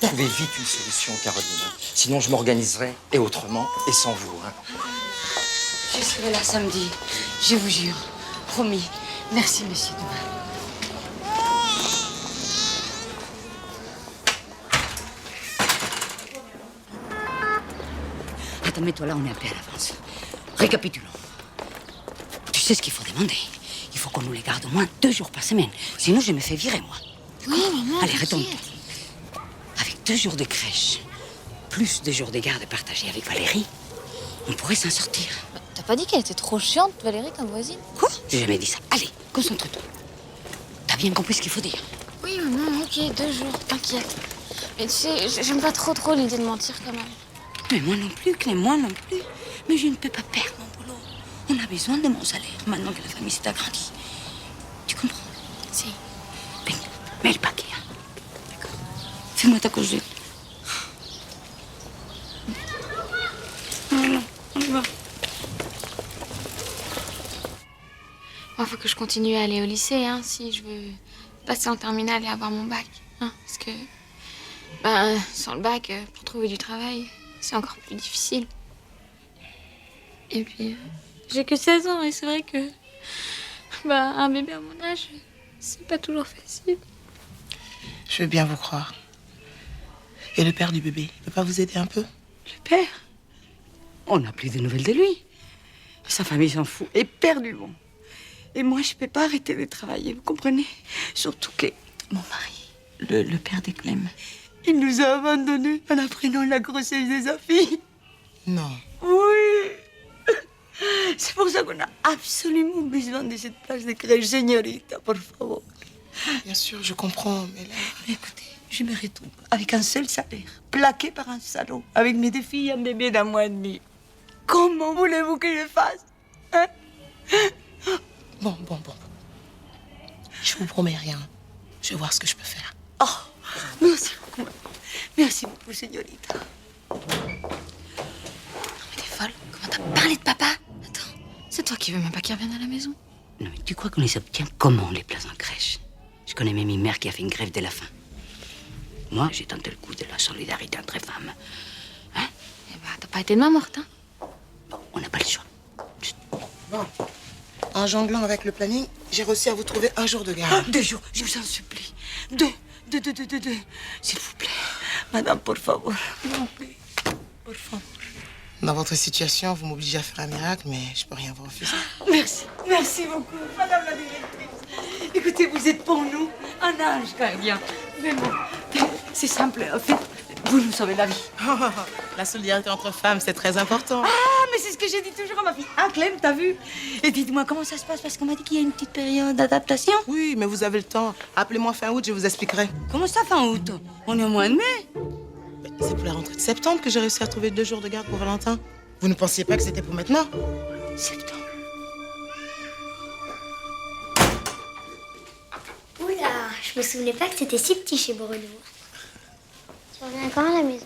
Trouvez vite une solution, Caroline. Hein. Sinon, je m'organiserai, et autrement, et sans vous, hein. Je serai là samedi, je vous jure. Promis. Merci, monsieur Dumas. Attends, mets-toi là, on est un peu à l'avance. Récapitulons. Tu sais ce qu'il faut demander. Il faut qu'on nous les garde au moins 2 jours par semaine. Sinon, je me fais virer, moi. Oui, maman. Allez, retombe. Avec 2 jours de crèche, plus 2 jours de garde partagés avec Valérie, on pourrait s'en sortir. T'as pas dit qu'elle était trop chiante, Valérie, comme voisine? Quoi? J'ai jamais dit ça. Allez, concentre-toi. T'as bien compris ce qu'il faut dire? Oui, maman, ok, 2 jours, t'inquiète. Mais tu sais, j'aime pas trop l'idée de mentir quand même. Mais moi non plus, Clem, moi non plus. Mais je ne peux pas perdre mon boulot. On a besoin de mon salaire, maintenant que la famille s'est agrandie. Tu comprends? Si. Ben, mets le paquet, hein. D'accord. Fais-moi ta couche. Voilà, on y va. Moi, faut que je continue à aller au lycée, hein, si je veux passer en terminale et avoir mon bac. Hein, parce que, sans le bac, pour trouver du travail, c'est encore plus difficile. Et puis, j'ai que 16 ans et c'est vrai que, un bébé à mon âge, c'est pas toujours facile. Je veux bien vous croire. Et le père du bébé, il peut pas vous aider un peu? Le père? On n'a plus de nouvelles de lui. Sa famille s'en fout éperdument. Et moi, je peux pas arrêter de travailler, vous comprenez? Surtout que mon mari, le père de Clem, il nous a abandonnés en apprenant la grossesse de sa fille. Non. Oui. C'est pour ça qu'on a absolument besoin de cette place de crèche, señorita, por favor. Bien sûr, je comprends, mais là... Mais écoutez, je me retrouve avec un seul salaire, plaqué par un salaud, avec mes 2 filles et un bébé d'1 mois et demi. Comment voulez-vous que je fasse, hein? Bon. Je vous promets rien. Je vais voir ce que je peux faire. Oh, merci beaucoup. Merci beaucoup, señorita. Mais t'es folle? Comment t'as parlé de papa? Attends, c'est toi qui veux même pas qu'il revienne à la maison? Non, mais tu crois qu'on les obtient comment, les places en crèche? Je connais même une mère qui a fait une grève de la faim. Moi, j'ai tenté le coup de la solidarité entre femmes. Hein? Eh t'as pas été de main morte, hein? On n'a pas le choix. Bon. En jonglant avec le planning, j'ai réussi à vous trouver un jour de garde. Ah, 2 jours, je vous en supplie. 2. S'il vous plaît. Madame, por favor. Por favor. Dans votre situation, vous m'obligez à faire un miracle, mais je peux rien vous refuser. Merci beaucoup, Madame la directrice. Écoutez, vous êtes pour nous un ange gardien. Vraiment. C'est simple, en fait, vous nous sauvez la vie. La solidarité entre femmes, c'est très important. Ah, mais c'est ce que j'ai dit toujours à ma fille. Ah, Clem, t'as vu? Et dites-moi, comment ça se passe? Parce qu'on m'a dit qu'il y a une petite période d'adaptation. Oui, mais vous avez le temps. Appelez-moi fin août, je vous expliquerai. Comment ça, fin août? On est au mois de mai. C'est pour la rentrée de septembre que j'ai réussi à trouver 2 jours de garde pour Valentin. Vous ne pensiez pas que c'était pour maintenant? Septembre. Oula, je me souvenais pas que c'était si petit chez Bruno. Tu reviens quand à la maison?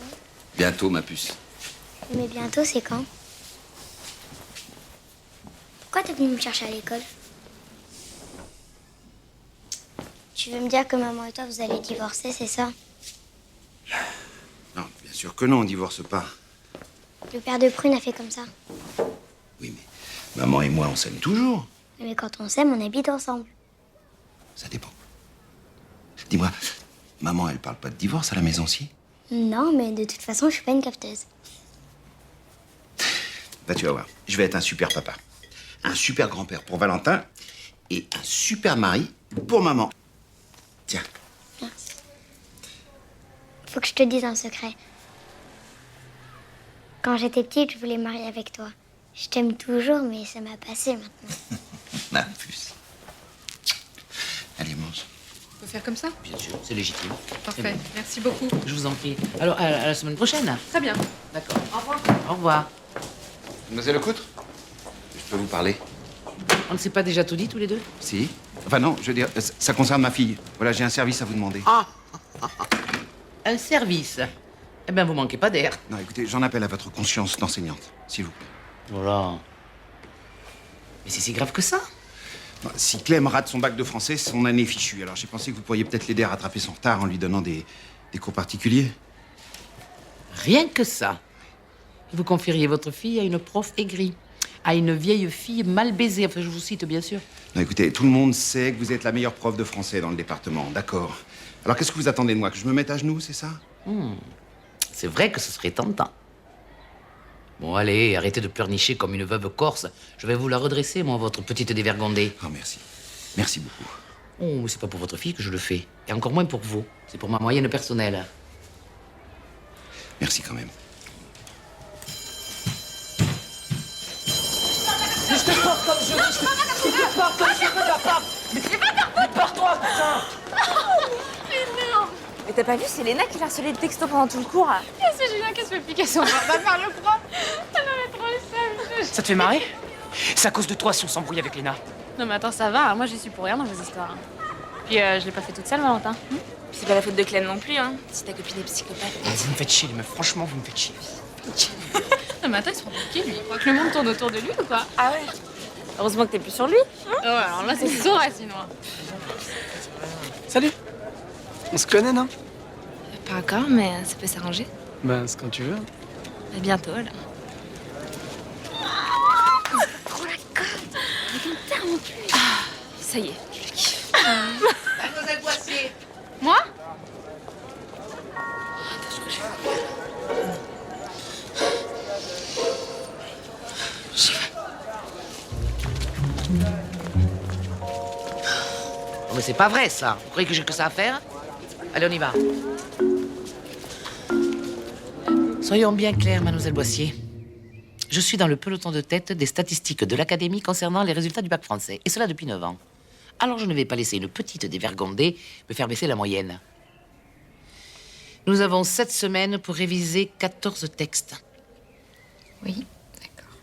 Bientôt, ma puce. Mais bientôt, c'est quand? Pourquoi t'es venu me chercher à l'école? Tu veux me dire que maman et toi, vous allez divorcer, c'est ça? Non, bien sûr que non, on divorce pas. Le père de Prune a fait comme ça. Maman et moi, on s'aime toujours. Mais quand on s'aime, on habite ensemble. Ça dépend. Dis-moi, maman, elle parle pas de divorce à la maison, si? Non, mais de toute façon, je suis pas une cafeteuse. Bah, tu vas voir, je vais être un super papa. Un super grand-père pour Valentin et un super mari pour maman. Tiens. Merci. Faut que je te dise un secret. Quand j'étais petite, je voulais me marier avec toi. Je t'aime toujours, mais ça m'a passé maintenant. Ma puce. Allez, mange. On peut faire comme ça? Bien sûr, c'est légitime. Parfait, merci beaucoup. Je vous en prie. Alors, à la semaine prochaine. Très bien. D'accord. Au revoir. Au revoir. Mademoiselle Lecoutre, je peux vous parler? On ne s'est pas déjà tout dit, tous les deux? Si. Enfin non, je veux dire, ça concerne ma fille. Voilà, j'ai un service à vous demander. Ah! Un service? Eh bien, vous manquez pas d'air. Non, écoutez, j'en appelle à votre conscience d'enseignante, s'il vous plaît. Voilà. Mais c'est si grave que ça? Si Clem rate son bac de français, son année est fichue. Alors j'ai pensé que vous pourriez peut-être l'aider à rattraper son retard en lui donnant des cours particuliers. Rien que ça. Vous confieriez votre fille à une prof aigrie, à une vieille fille mal baisée. Enfin, je vous cite, bien sûr. Non, écoutez, tout le monde sait que vous êtes la meilleure prof de français dans le département, d'accord. Alors qu'est-ce que vous attendez de moi? Que je me mette à genoux, c'est ça? C'est vrai que ce serait tentant. Bon, allez, arrêtez de pleurnicher comme une veuve corse. Je vais vous la redresser, moi, votre petite dévergondée. Oh, merci. Merci beaucoup. Oh, mais c'est pas pour votre fille que je le fais. Et encore moins pour vous. C'est pour ma moyenne personnelle. Merci quand même. Mais je te porte comme je veux, je te porte comme je veux, papa. Mais pars-toi, putain. Énorme. Mais t'as pas vu, c'est Léna qui l'a harcelé de texto pendant tout le cours. C'est Julien qui se fait piquer son bras par le prof. Elle en est trop le seum. Ça te fait marrer? C'est à cause de toi si on s'embrouille avec Léna. Non mais attends, ça va, moi j'y suis pour rien dans vos histoires. Puis je l'ai pas fait toute seule, Valentin. Puis c'est pas la faute de Clem non plus, hein. Si ta copine est psychopathe. Vous me faites chier, les meufs. Franchement, vous me faites chier. Non mais attends, il se prend pour qui, lui? Il croit que le monde tourne autour de lui ou quoi? Ah ouais? Heureusement que t'es plus sur lui. Oh, alors là, c'est sourd, sinon. Salut. On se connaît, non? Pas encore, mais ça peut s'arranger. Ben, c'est quand tu veux. À bientôt, là. Trop la cote. Avec un terme en plus. Ça y est, je le kiffe. Mademoiselle Boissier. Moi? Oh, mais c'est pas vrai, ça. Vous croyez que j'ai que ça à faire? Allez, on y va. Soyons bien clairs, mademoiselle Boissier. Je suis dans le peloton de tête des statistiques de l'Académie concernant les résultats du bac français. Et cela depuis 9 ans. Alors je ne vais pas laisser une petite dévergondée me faire baisser la moyenne. Nous avons 7 semaines pour réviser 14 textes. Oui, d'accord.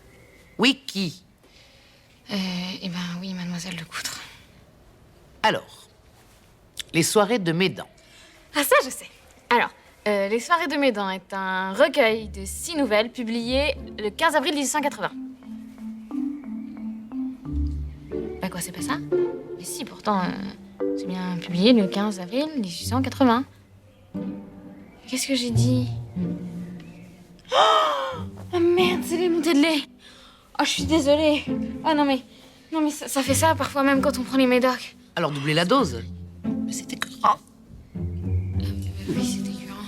Oui, qui? Eh ben oui, mademoiselle Lecoutre. Alors, les soirées de Médan. Ah ça, je sais. Alors, Les soirées de Médan est un recueil de 6 nouvelles publiées le 15 avril 1880. Bah quoi, c'est pas ça? Mais si, pourtant, c'est bien publié le 15 avril 1880. Qu'est-ce que j'ai dit? Ah merde, c'est les montées de lait. Oh, je suis désolée. Oh non mais ça fait ça parfois même quand on prend les médocs. Alors doublez la dose. Mais c'était grand. Oui, c'était grand.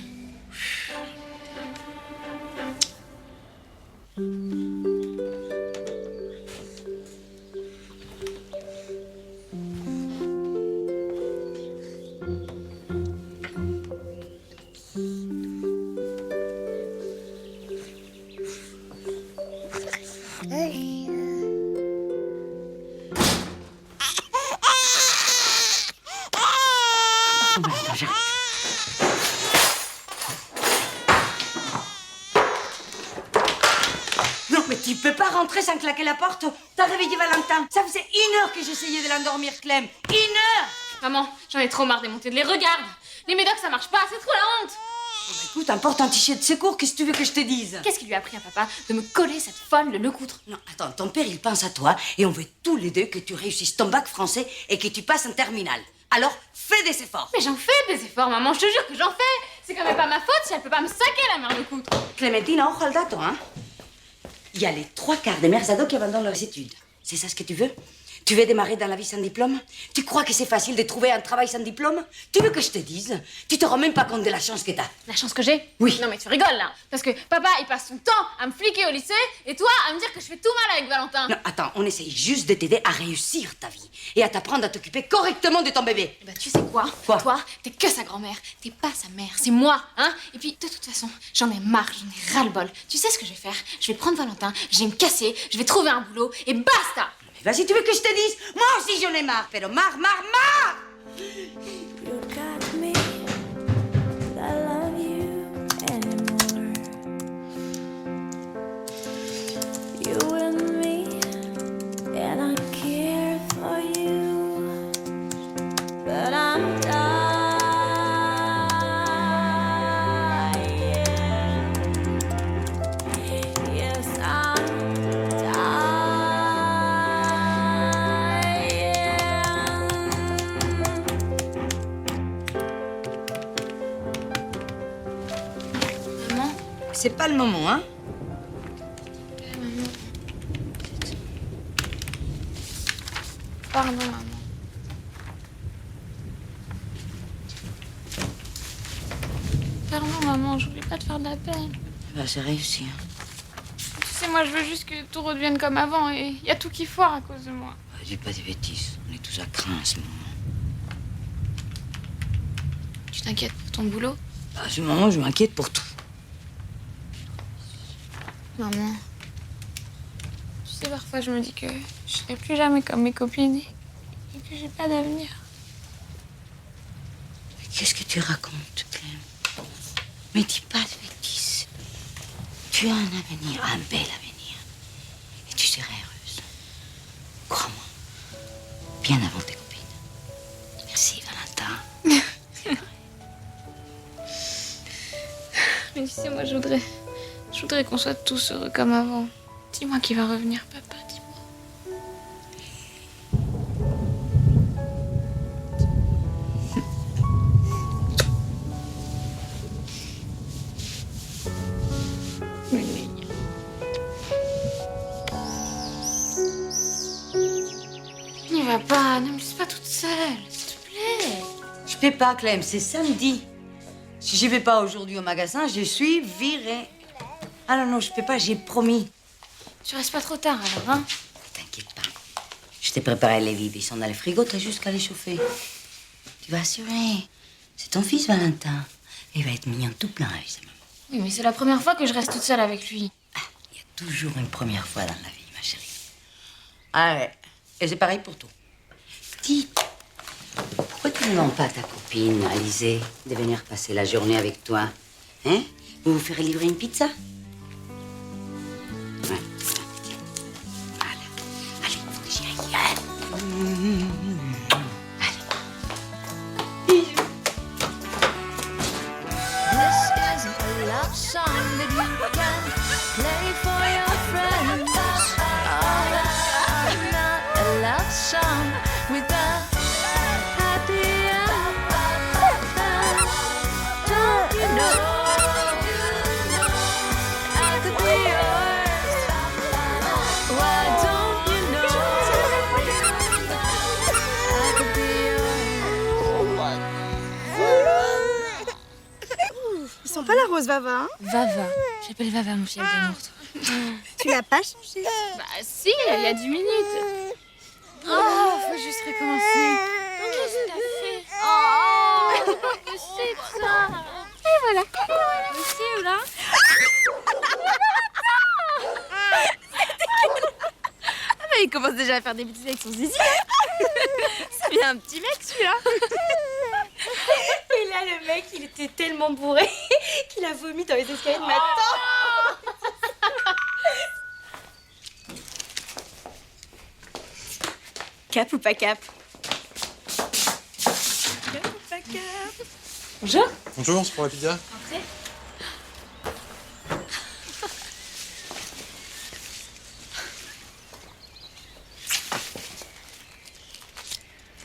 Non, mais tu peux pas rentrer sans claquer la porte. T'as réveillé Valentin. Ça faisait 1 heure que j'essayais de l'endormir, Clem. 1 heure. Maman, j'en ai trop marre des montées de lait. Regarde, les médocs ça marche pas, c'est trop la honte. Bon, bah, écoute, importe un t-shirt de secours, qu'est-ce que tu veux que je te dise? Qu'est-ce qui lui a pris à papa de me coller cette folle de Lecoutre? Non, attends, ton père, il pense à toi et on veut tous les deux que tu réussisses ton bac français et que tu passes en terminale. Alors, fais des efforts. Mais j'en fais des efforts, maman, je te jure que j'en fais. C'est quand même pas ma faute si elle peut pas me saquer la mère Lecoutre. Clémentine, ojo al dato, hein. Il y a les 3/4 des mères ados qui abandonnent leurs études. C'est ça ce que tu veux? Tu veux démarrer dans la vie sans diplôme? Tu crois que c'est facile de trouver un travail sans diplôme? Tu veux que je te dise? Tu te rends même pas compte de la chance que t'as. La chance que j'ai? Oui. Non mais tu rigoles là. Parce que papa il passe son temps à me fliquer au lycée et toi à me dire que je fais tout mal avec Valentin. Non, attends, on essaye juste de t'aider à réussir ta vie et à t'apprendre à t'occuper correctement de ton bébé. Bah tu sais quoi? Quoi? Toi, t'es que sa grand-mère. T'es pas sa mère, c'est moi, hein? Et puis de toute façon, j'en ai marre, j'en ai ras-le-bol. Tu sais ce que je vais faire? Je vais prendre Valentin, je vais me casser, je vais trouver un boulot et basta! Vas-y, tu veux que je te dise? Moi aussi j'en ai marre, pero marre! You got me, I love you anymore. You with me, and I care for you, but I'm dying. Yes, I'm dying. C'est pas le moment, hein? Pardon, maman. Pardon, maman, je voulais pas te faire de la peine. Bah, c'est réussi, hein. Tu sais, moi, je veux juste que tout redevienne comme avant et y a tout qui foire à cause de moi. Dis pas des bêtises, on est tous à craindre en ce moment. Tu t'inquiètes pour ton boulot? À ce moment, je m'inquiète pour tout. Maman, tu sais, parfois, je me dis que je serai plus jamais comme mes copines et que j'ai pas d'avenir. Qu'est-ce que tu racontes, Clem? Mais dis pas de bêtises. Tu as un avenir, un bel avenir. Et tu seras heureuse. Crois-moi. Bien avant tes copines. Merci, Valentin. Mais tu sais, moi, je voudrais qu'on soit tous heureux comme avant. Dis-moi qui va revenir, papa, dis-moi. N'y va pas, ne me laisse pas toute seule, s'il te plaît. Je peux pas, Clem, c'est samedi. Si j'y vais pas aujourd'hui au magasin, je suis virée. Ah non, je peux pas, j'ai promis. Tu restes pas trop tard alors, hein? T'inquiète pas. Je t'ai préparé les vivres, ils sont dans le frigo, t'as juste qu'à les chauffer. Tu vas assurer. C'est ton fils, Valentin. Il va être mignon tout plein avec sa maman. Oui, mais c'est la première fois que je reste toute seule avec lui. Il y a toujours une première fois dans la vie, ma chérie. Ah ouais. Et c'est pareil pour toi. Dis, pourquoi tu ne demandes pas à ta copine, Alizée, de venir passer la journée avec toi? Hein? Vous ferez livrer une pizza? Ouais, voilà. Allez, faut que j'y aille. Allez. This isn't a love song that you can play for your friends. Oh, not a love song with a happy end. Don't you know? Rose Vava, hein? Vava. J'appelle Vava mon fiel d'amour, toi. Tu l'as pas changé? Bah si, il y a 10 minutes. Oh, faut juste recommencer. Qu'est-ce que t'as fait? Oh, c'est pas possible ça. Et voilà. Possible, hein? Ah bah il commence déjà à faire des bêtises avec son zizi. Ça vient un petit mec celui-là. Et là, le mec, il était tellement bourré qu'il a vomi dans les escaliers de ma tante. Cap ou pas cap? Cap ou pas cap? Bonjour. Bonjour, c'est pour la pizza. Entrez.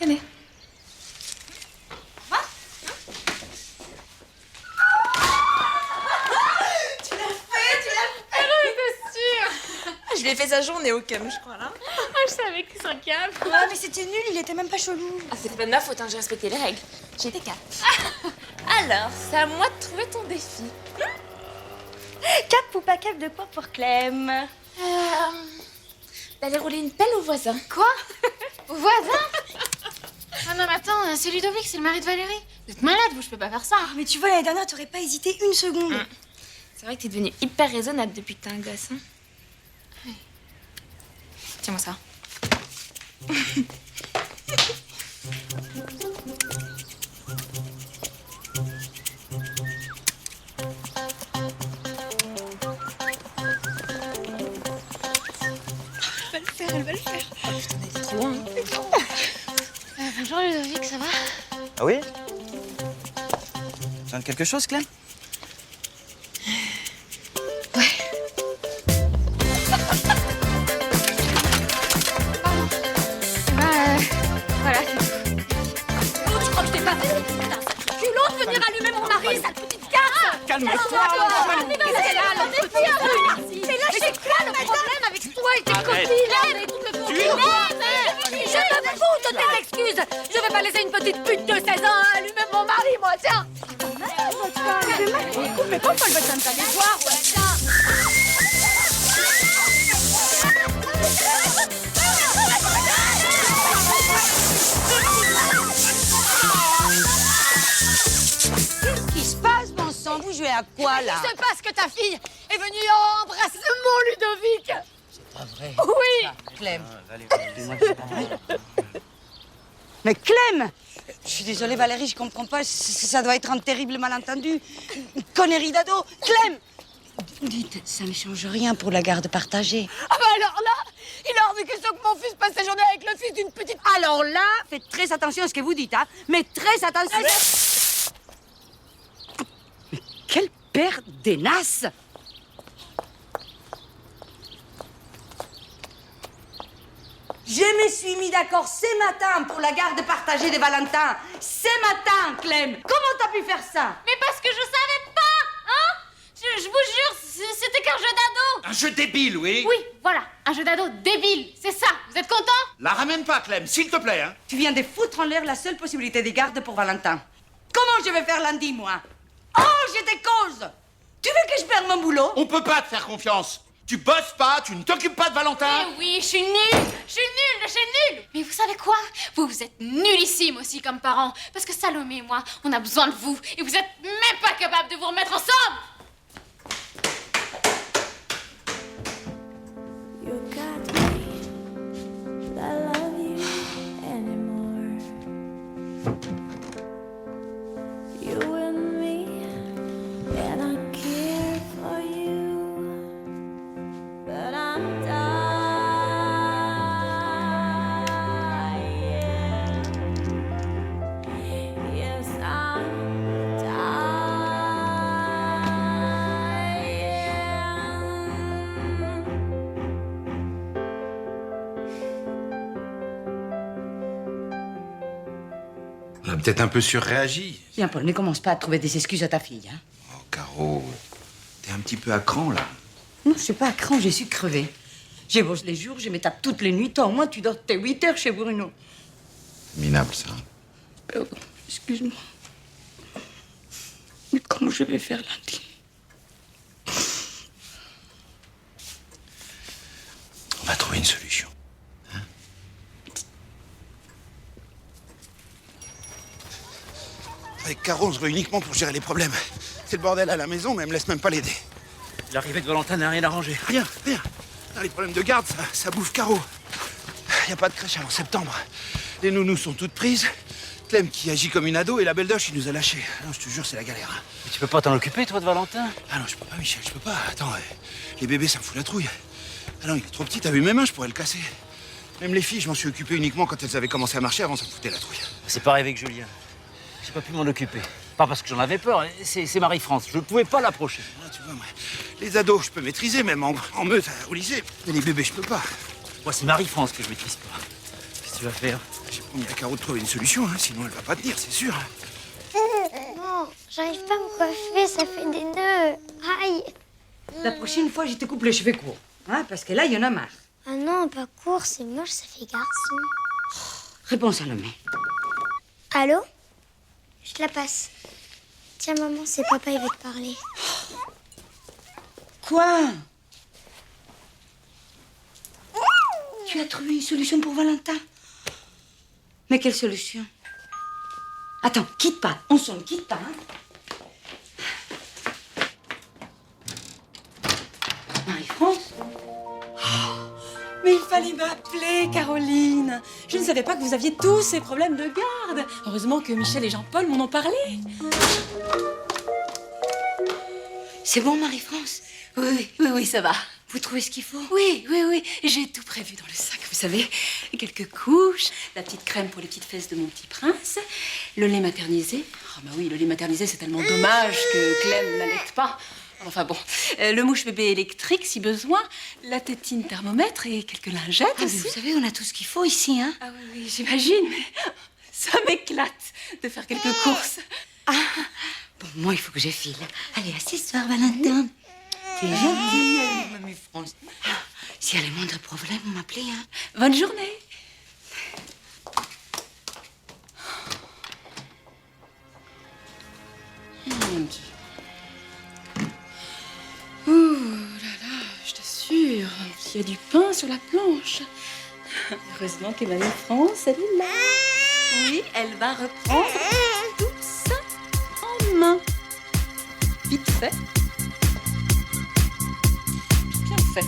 Tenez. Je lui ai fait sa journée au cum, je crois, là. Ah, je savais que c'est un cap. Ouais, mais c'était nul, il était même pas chelou. Ah, c'est pas de ma faute, hein, j'ai respecté les règles. J'ai été cap. Alors, c'est à moi de trouver ton défi. Cap ou pas cap de quoi pour Clem? D'aller rouler une pelle au voisin. Quoi? Au voisin? Ah non, mais attends, c'est Ludovic, c'est le mari de Valérie. Vous êtes malade, vous, je peux pas faire ça. Ah, mais tu vois, l'année dernière, t'aurais pas hésité une seconde. C'est vrai que t'es devenu hyper raisonnable depuis que t'es un gosse, hein. Ouais. Tiens-moi ça. Elle va le faire. Oh putain, on était trop loin. Bonjour Ludovic, ça va? Ah oui? Besoin de quelque chose, Clem? Voilà, c'est tout. Oh, tu crois que je t'ai pas vu? Putain, sacré culot de venir allumer mon mari, sale petite casse! Calme-toi, Qu'est-ce qu'elle a, l'autre petite? Mais là, c'est quoi le problème avec toi et tes copines? Je me fous de tes excuses! Je vais pas laisser une petite pute de 16 ans allumer mon mari, moi, tiens! Mais pourquoi elle veut t'aller voir, ouais, tiens? Qu'est-ce qui se passe, bon sang? Vous jouez à quoi, là? Il se passe que ta fille est venue embrasser mon Ludovic! Pas vrai. Oui! Clem. Dis-moi que c'est pas vrai. Mais Clem! Je suis désolée, Valérie, je comprends pas. Ça doit être un terrible malentendu. Une connerie d'ado. Clem! Dites, ça ne change rien pour la garde partagée. Ah bah alors là, il a hors de question que mon fils passe sa journée avec le fils d'une petite... Alors là, faites très attention à ce que vous dites, hein. Mais très attention. Mais quel père dénace! Je me suis mis d'accord ce matin pour la garde partagée de Valentin. Ce matin, Clem. Comment t'as pu faire ça? Mais parce que je savais pas, hein? Je vous jure, c'était qu'un jeu d'ado. Un jeu débile, oui? Oui, voilà, un jeu d'ado débile, c'est ça. Vous êtes content? La ramène pas, Clem, s'il te plaît, hein? Tu viens de foutre en l'air la seule possibilité de garde pour Valentin. Comment je vais faire lundi, moi? Oh, j'ai des causes! Tu veux que je perde mon boulot? On peut pas te faire confiance. Tu bosses pas, tu ne t'occupes pas de Valentin. Eh oui, je suis nulle. Mais vous savez quoi? Vous êtes nullissime aussi comme parents. Parce que Salomé et moi, on a besoin de vous. Et vous êtes même pas capable de vous remettre ensemble. You got me. I love you anymore. You and me, and I care for you. But I'm dying. Yes, I'm dying. On a peut-être un peu surréagi. Viens, Paul, ne commence pas à trouver des excuses à ta fille, hein. Oh, Caro, t'es un petit peu à cran, là. Non, je suis pas à cran, je suis crevée. Je bosse les jours, je me tape toutes les nuits. Toi, au moins, tu dors tes 8 heures chez Bruno. Minable, ça. Pardon, excuse-moi. Mais comment je vais faire lundi? va trouver une solution. Hein? Avec Caro, on se voit uniquement pour gérer les problèmes. C'est le bordel à la maison, mais elle me laisse même pas l'aider. L'arrivée de Valentin n'a rien arrangé. Rien. Là, les problèmes de garde, ça bouffe Caro. Y a pas de crèche avant septembre. Les nounous sont toutes prises. Clem qui agit comme une ado et la belle doche, il nous a lâchés. Non, je te jure, c'est la galère. Mais tu peux pas t'en occuper, toi, de Valentin? Ah non, je peux pas, Michel, je peux pas. Attends, les bébés, ça me fout la trouille. Ah non, il est trop petit, t'as vu mes mains, je pourrais le casser. Même les filles, je m'en suis occupé uniquement quand elles avaient commencé à marcher, avant ça me foutait la trouille. C'est pareil avec Julien. J'ai pas pu m'en occuper. Pas parce que j'en avais peur, c'est Marie-France. Je pouvais pas l'approcher. Ah, tu vois, moi, les ados, je peux maîtriser, même en meute, au lycée. Mais les bébés, je peux pas. Moi, c'est Marie-France que je maîtrise pas. Qu'est-ce que tu vas faire? J'ai promis à Caro de trouver une solution, hein, sinon elle va pas tenir, c'est sûr. Non, j'arrive pas à me coiffer, ça fait des nœuds. Aïe. La prochaine fois, je te coupe les cheveux courts. Hein, parce que là, il y en a marre. Ah non, pas court, c'est moche, ça fait garçon. Réponds, Salomé. Allô? Je te la passe. Tiens, maman, c'est papa, il veut te parler. Quoi? Tu as trouvé une solution pour Valentin? Mais quelle solution? Attends, quitte pas. On s'en quitte pas, hein? Marie-France? Mais il fallait m'appeler, Caroline. Je ne savais pas que vous aviez tous ces problèmes de garde. Heureusement que Michel et Jean-Paul m'en ont parlé. C'est bon, Marie-France? Oui, ça va. Vous trouvez ce qu'il faut? Oui. J'ai tout prévu dans le sac, vous savez. Quelques couches, la petite crème pour les petites fesses de mon petit prince, le lait maternisé. Ah bah oui, le lait maternisé, c'est tellement dommage que Clem n'allaite pas. Enfin bon, le mouche bébé électrique si besoin, la tétine thermomètre et quelques lingettes Ah, aussi. vous savez, on a tout ce qu'il faut ici, hein? Ah oui, j'imagine, mais ça m'éclate de faire quelques courses. Ah, bon, moi, il faut que je file. Allez, à ce soir, Valentin. Tu es gentille, Mamie France. S'il y a le moindre problème, vous m'appelez, hein? Bonne journée. Mon Dieu. Ouh là là, je t'assure, il y a du pain sur la planche. Heureusement que Mamie France, elle est là. Oui, elle va reprendre tout ça en main. Vite fait. Bien fait.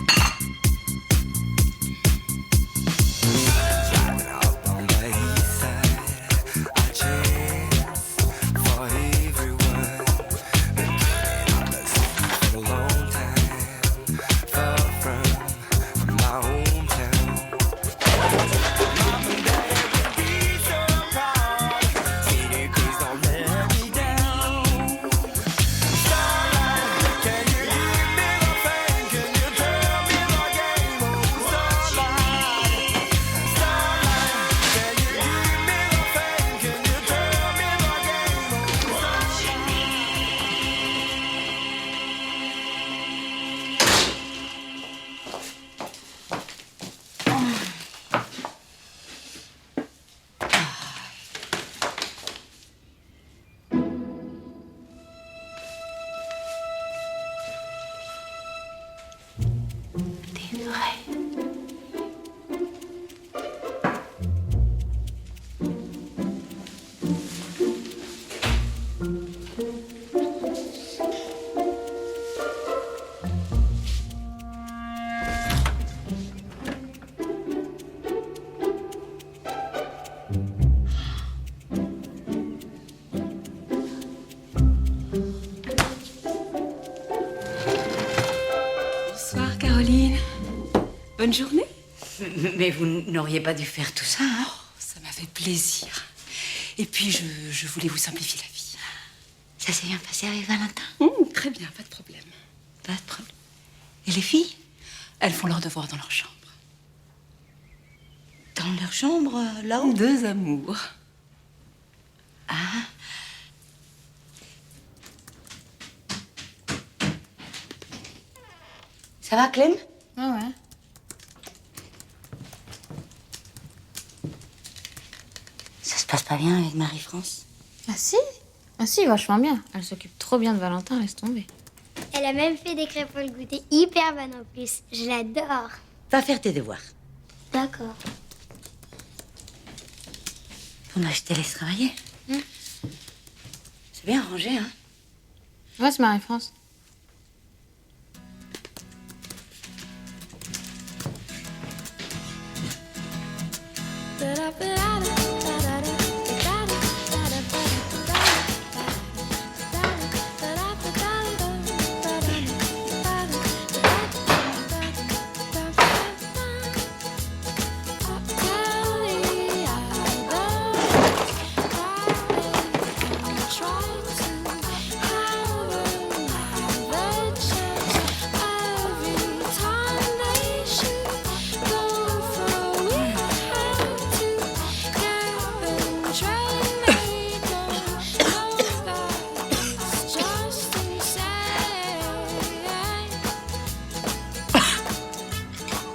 Bonsoir, Caroline. Bonne journée. Mais vous n'auriez pas dû faire tout ça, hein? Ça m'a fait plaisir. Et puis, je voulais vous simplifier la vie. Ça s'est bien passé avec Valentin? Très bien, pas de problème. Pas de problème. Et les filles? Elles font leurs devoirs dans leur chambre. Dans leur chambre, là-haut? Deux amours. Ah. Ça va, Clem? Ah ouais. Ça se passe pas bien avec Marie-France? Ah si, vachement bien. Elle s'occupe trop bien de Valentin, laisse tomber. Elle a même fait des crêpes pour le goûter, hyper bonnes en plus. Je l'adore. Va faire tes devoirs. D'accord. Bon, je te laisse travailler. C'est bien rangé, hein? Ouais, c'est Marie-France.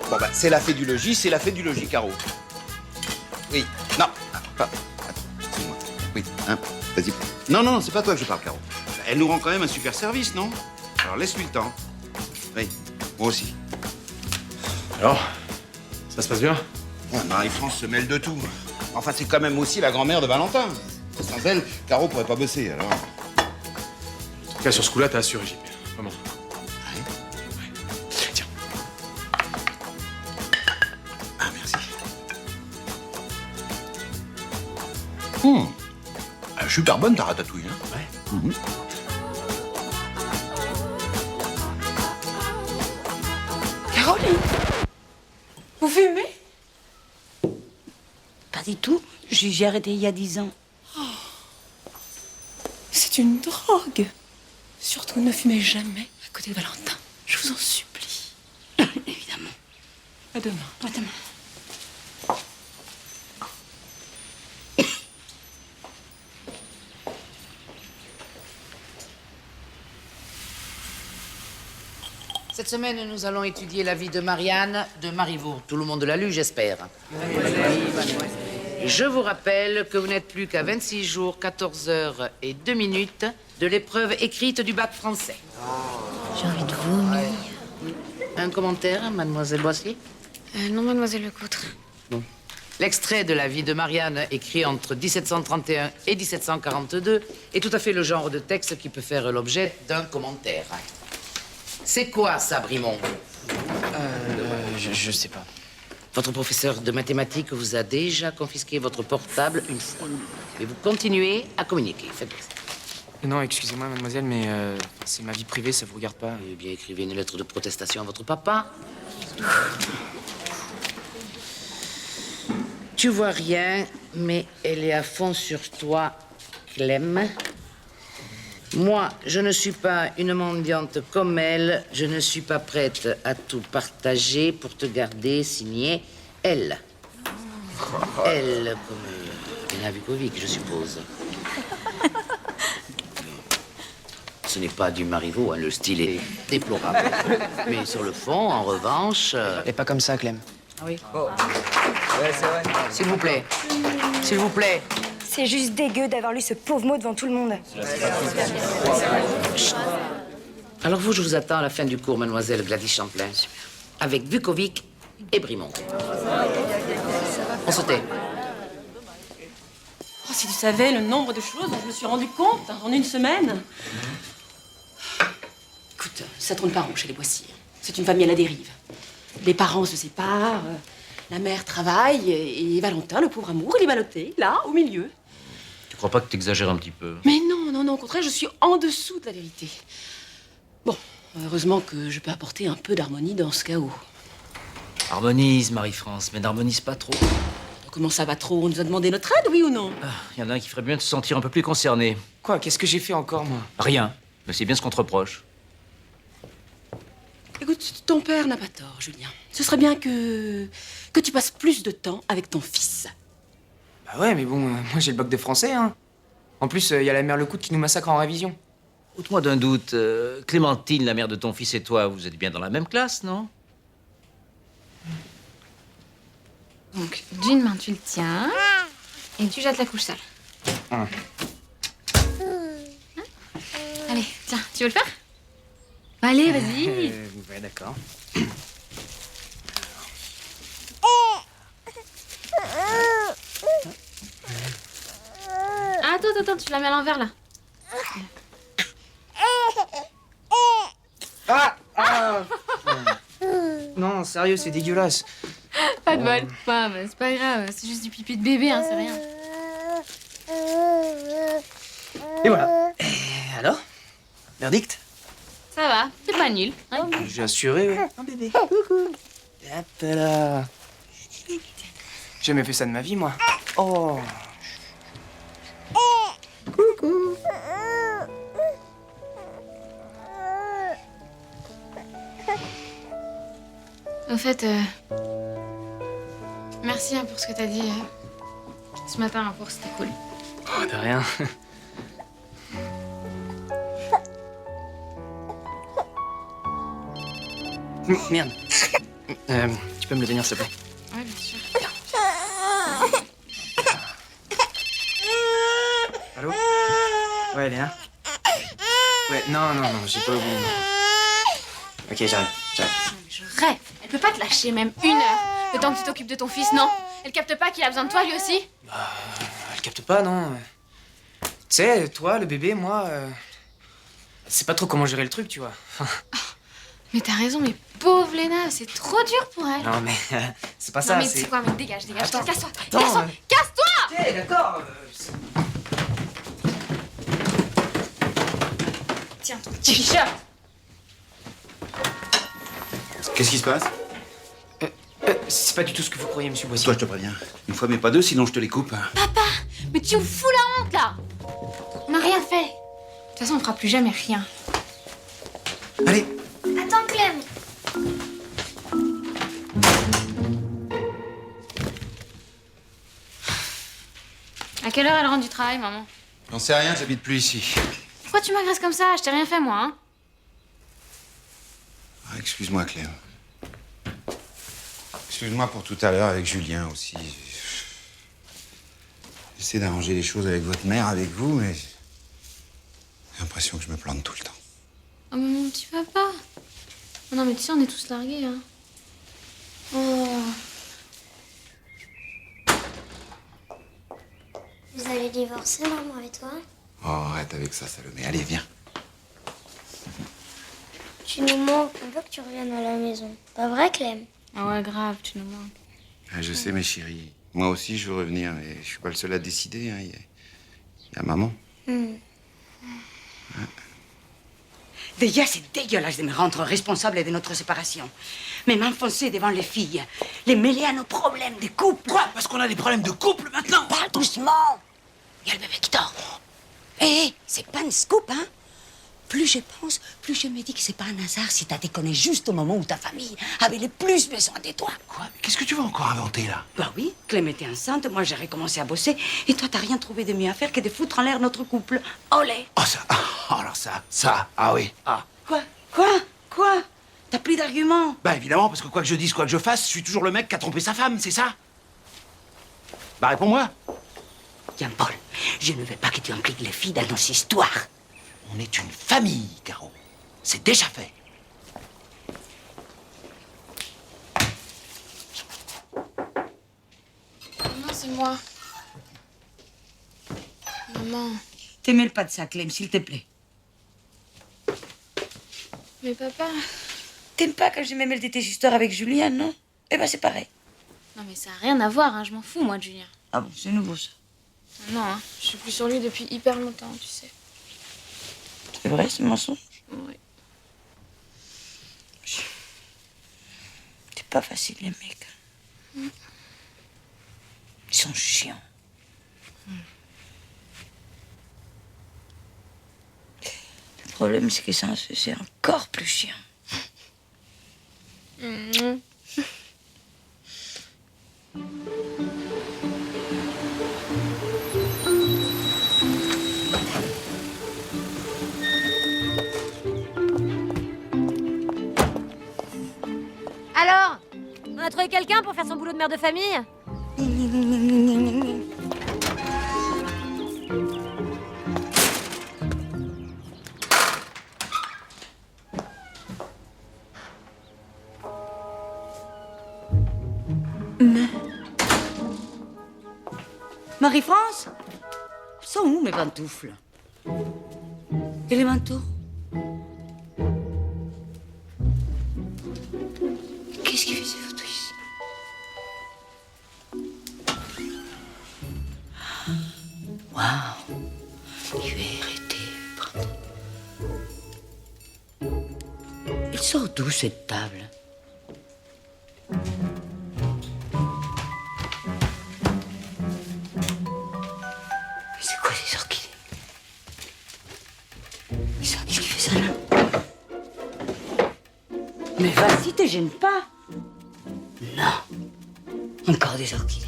Bon, bah, c'est la fée du logis, c'est la fée du logis, Caro. Oui. Non. Pas. Attends, excuse-moi. Oui, hein. Vas-y. Non, non, c'est pas toi que je parle, Caro. Elle nous rend quand même un super service, non? Alors laisse-lui le temps. Oui, moi aussi. Alors, ça se passe bien? Ouais, Marie-France se mêle de tout. Enfin, c'est quand même aussi la grand-mère de Valentin. Sans elle, Caro pourrait pas bosser, alors. En tout cas, sur ce coup-là, t'as assuré, JP. Vraiment. Tiens. Ah, merci. Super bonne ta ratatouille, hein? Ouais. Caroline, vous fumez? Pas du tout. J'ai arrêté il y a 10 ans. C'est une drogue. Surtout ne fumez jamais à côté de Valentin. Je vous en supplie. Évidemment. À demain. À demain. Cette semaine, nous allons étudier la vie de Marianne de Marivaux. Tout le monde l'a lu, j'espère. Je vous rappelle que vous n'êtes plus qu'à 26 jours, 14 heures et 2 minutes de l'épreuve écrite du bac français. J'ai envie de vomir. Un commentaire, mademoiselle Boissier? Non, mademoiselle Lecoutre. L'extrait de la vie de Marianne, écrit entre 1731 et 1742, est tout à fait le genre de texte qui peut faire l'objet d'un commentaire. C'est quoi ça, Brimont? Je sais pas. Votre professeur de mathématiques vous a déjà confisqué votre portable une fois. Mais vous continuez à communiquer. Faites-le. Non, excusez-moi, mademoiselle, mais c'est ma vie privée, ça vous regarde pas. Eh bien, écrivez une lettre de protestation à votre papa. Tu vois rien, mais elle est à fond sur toi, Clem. Moi, je ne suis pas une mendiante comme elle. Je ne suis pas prête à tout partager pour te garder, signé elle. Elle, comme Lena Vukovic, je suppose. Ce n'est pas du Marivaux, hein, le style est déplorable. Mais sur le fond, en revanche... Et pas comme ça, Clem. Ah oui? Ouais, c'est vrai. S'il vous plaît. S'il vous plaît. C'est juste dégueu d'avoir lu ce pauvre mot devant tout le monde. Alors vous, je vous attends à la fin du cours, mademoiselle Gladys Champlain. Avec Vukovic et Brimont. On se tait. Oh, si tu savais le nombre de choses dont je me suis rendu compte en une semaine. Écoute, ça tourne pas rond chez les Boissier. C'est une famille à la dérive. Les parents se séparent, la mère travaille, et Valentin, le pauvre amour, il est ballotté, là, au milieu. Tu crois pas que t'exagères un petit peu? Mais non, non, non, au contraire, je suis en dessous de la vérité. Bon, heureusement que je peux apporter un peu d'harmonie dans ce chaos. Harmonise, Marie-France, mais n'harmonise pas trop. Comment ça va trop? On nous a demandé notre aide, oui ou non? Il y en a un qui ferait bien de se sentir un peu plus concerné. Quoi? Qu'est-ce que j'ai fait encore, moi? Rien. Mais c'est bien ce qu'on te reproche. Écoute, ton père n'a pas tort, Julien. Ce serait bien que tu passes plus de temps avec ton fils. Bah ouais, mais bon, moi j'ai le bac de français, hein. En plus, il y a la mère Lecoutre qui nous massacre en révision. Ôte-moi d'un doute, Clémentine, la mère de ton fils et toi, vous êtes bien dans la même classe, non? Donc, d'une main, tu le tiens et tu jettes la couche sale. Hein? Allez, tiens, tu veux le faire? Allez, vas-y. Ouais, d'accord. attends, tu la mets à l'envers là. Non, sérieux, c'est dégueulasse. Pas de bol. Bah, c'est pas grave, c'est juste du pipi de bébé, hein, c'est rien. Et voilà. Et alors? Verdict? Ça va, c'est pas nul. Hein. J'ai assuré, ouais. Un bébé. Coucou. Hop là. J'ai jamais fait ça de ma vie, moi. Oh. Coucou. Au fait, merci hein, pour ce que t'as dit ce matin en cours, c'était cool. Oh, de rien. Merde. Tu peux me le tenir, s'il te plaît? Ouais, bien sûr. Allô? Ouais, Léna? Ouais, non, j'ai pas oublié. Ok, j'arrive. Je rêve. Elle peut pas te lâcher même une heure. Le temps que tu t'occupes de ton fils, non? Elle capte pas qu'il a besoin de toi, lui aussi? Elle capte pas, non? Tu sais, toi, le bébé, moi... C'est pas trop comment gérer le truc, tu vois. Mais t'as raison, mais pauvre Léna, c'est trop dur pour elle. Non, mais c'est pas Non, ça, mais c'est... c'est quoi, mais dégage. Attends, Casse-toi. attends, Casse-toi. Casse-toi. Ok, d'accord. Tiens, ton t-shirt. Qu'est-ce qui se passe? C'est pas du tout ce que vous croyez, monsieur Boissier. Toi, je te préviens. Une fois, mais pas deux, sinon je te les coupe. Papa, mais tu nous fous la honte, là. On n'a rien fait. De toute façon, on fera plus jamais rien. Allez. Attends, Clem. À quelle heure elle rentre du travail, maman? J'en sais rien, j'habite plus ici. Pourquoi tu m'agresses comme ça? Je t'ai rien fait, moi, hein? Ah, excuse-moi, Clem. Excuse-moi pour tout à l'heure avec Julien aussi. J'essaie d'arranger les choses avec votre mère, avec vous, mais j'ai l'impression que je me plante tout le temps. Oh, mais mon petit papa. Oh, non, mais tu sais, on est tous largués, hein. Oh. Vous allez divorcer, maman et toi? Oh, arrête avec ça, Salomé. Allez, viens. Tu nous manques, on veut que tu reviennes à la maison. Pas vrai, Clem? Ah ouais, grave, tu nous manques. Ah, je sais, mes chéris. Moi aussi, je veux revenir, mais je suis pas le seul à décider. Hein. Il y a maman. Déjà, c'est dégueulasse de me rendre responsable de notre séparation. Mais m'enfoncer devant les filles, les mêler à nos problèmes de couple. Quoi? Parce qu'on a des problèmes de couple maintenant? Parle doucement. Il y a le bébé qui dort. Hé, c'est pas une scoop, hein? Plus je pense, plus je me dis que c'est pas un hasard si t'as déconné juste au moment où ta famille avait le plus besoin de toi. Quoi? Qu'est-ce que tu vas encore inventer, là? Bah oui, Clem était enceinte, moi j'ai recommencé à bosser, et toi t'as rien trouvé de mieux à faire que de foutre en l'air notre couple. Olé! Oh, ça... Oh, alors ça... Ah oui. Ah. Quoi? T'as plus d'arguments? Bah évidemment, parce que quoi que je dise, quoi que je fasse, je suis toujours le mec qui a trompé sa femme, c'est ça? Bah réponds-moi. Tiens, Paul, je ne veux pas que tu impliques les filles dans nos histoires. On est une famille, Caro. C'est déjà fait. Non, c'est moi. Maman. Te mêle pas de ça, Clem, s'il te plaît. Mais papa... T'aimes pas quand je me mêle de tes histoires avec Julien, non? Eh ben, c'est pareil. Non, mais ça a rien à voir, hein. Je m'en fous, moi, de Julien. Ah bon, c'est nouveau, ça. Non, hein. Je suis plus sur lui depuis hyper longtemps, tu sais. C'est vrai, ce mensonge? Oui. C'est pas facile, les mecs. Ils sont chiants. Le problème, c'est que ça, c'est encore plus chiant. Alors, on a trouvé quelqu'un pour faire son boulot de mère de famille? Marie-France? Sont où mes pantoufles? Et les manteaux? Qu'est-ce qui faisait votre ici? Waouh! Je vais arrêter. Il sort d'où cette table? Mais c'est quoi ces orchidées? Mais ça, qu'est-ce qui fait ça là? Mais vas-y, te gêne pas. Non. Encore des orchidées.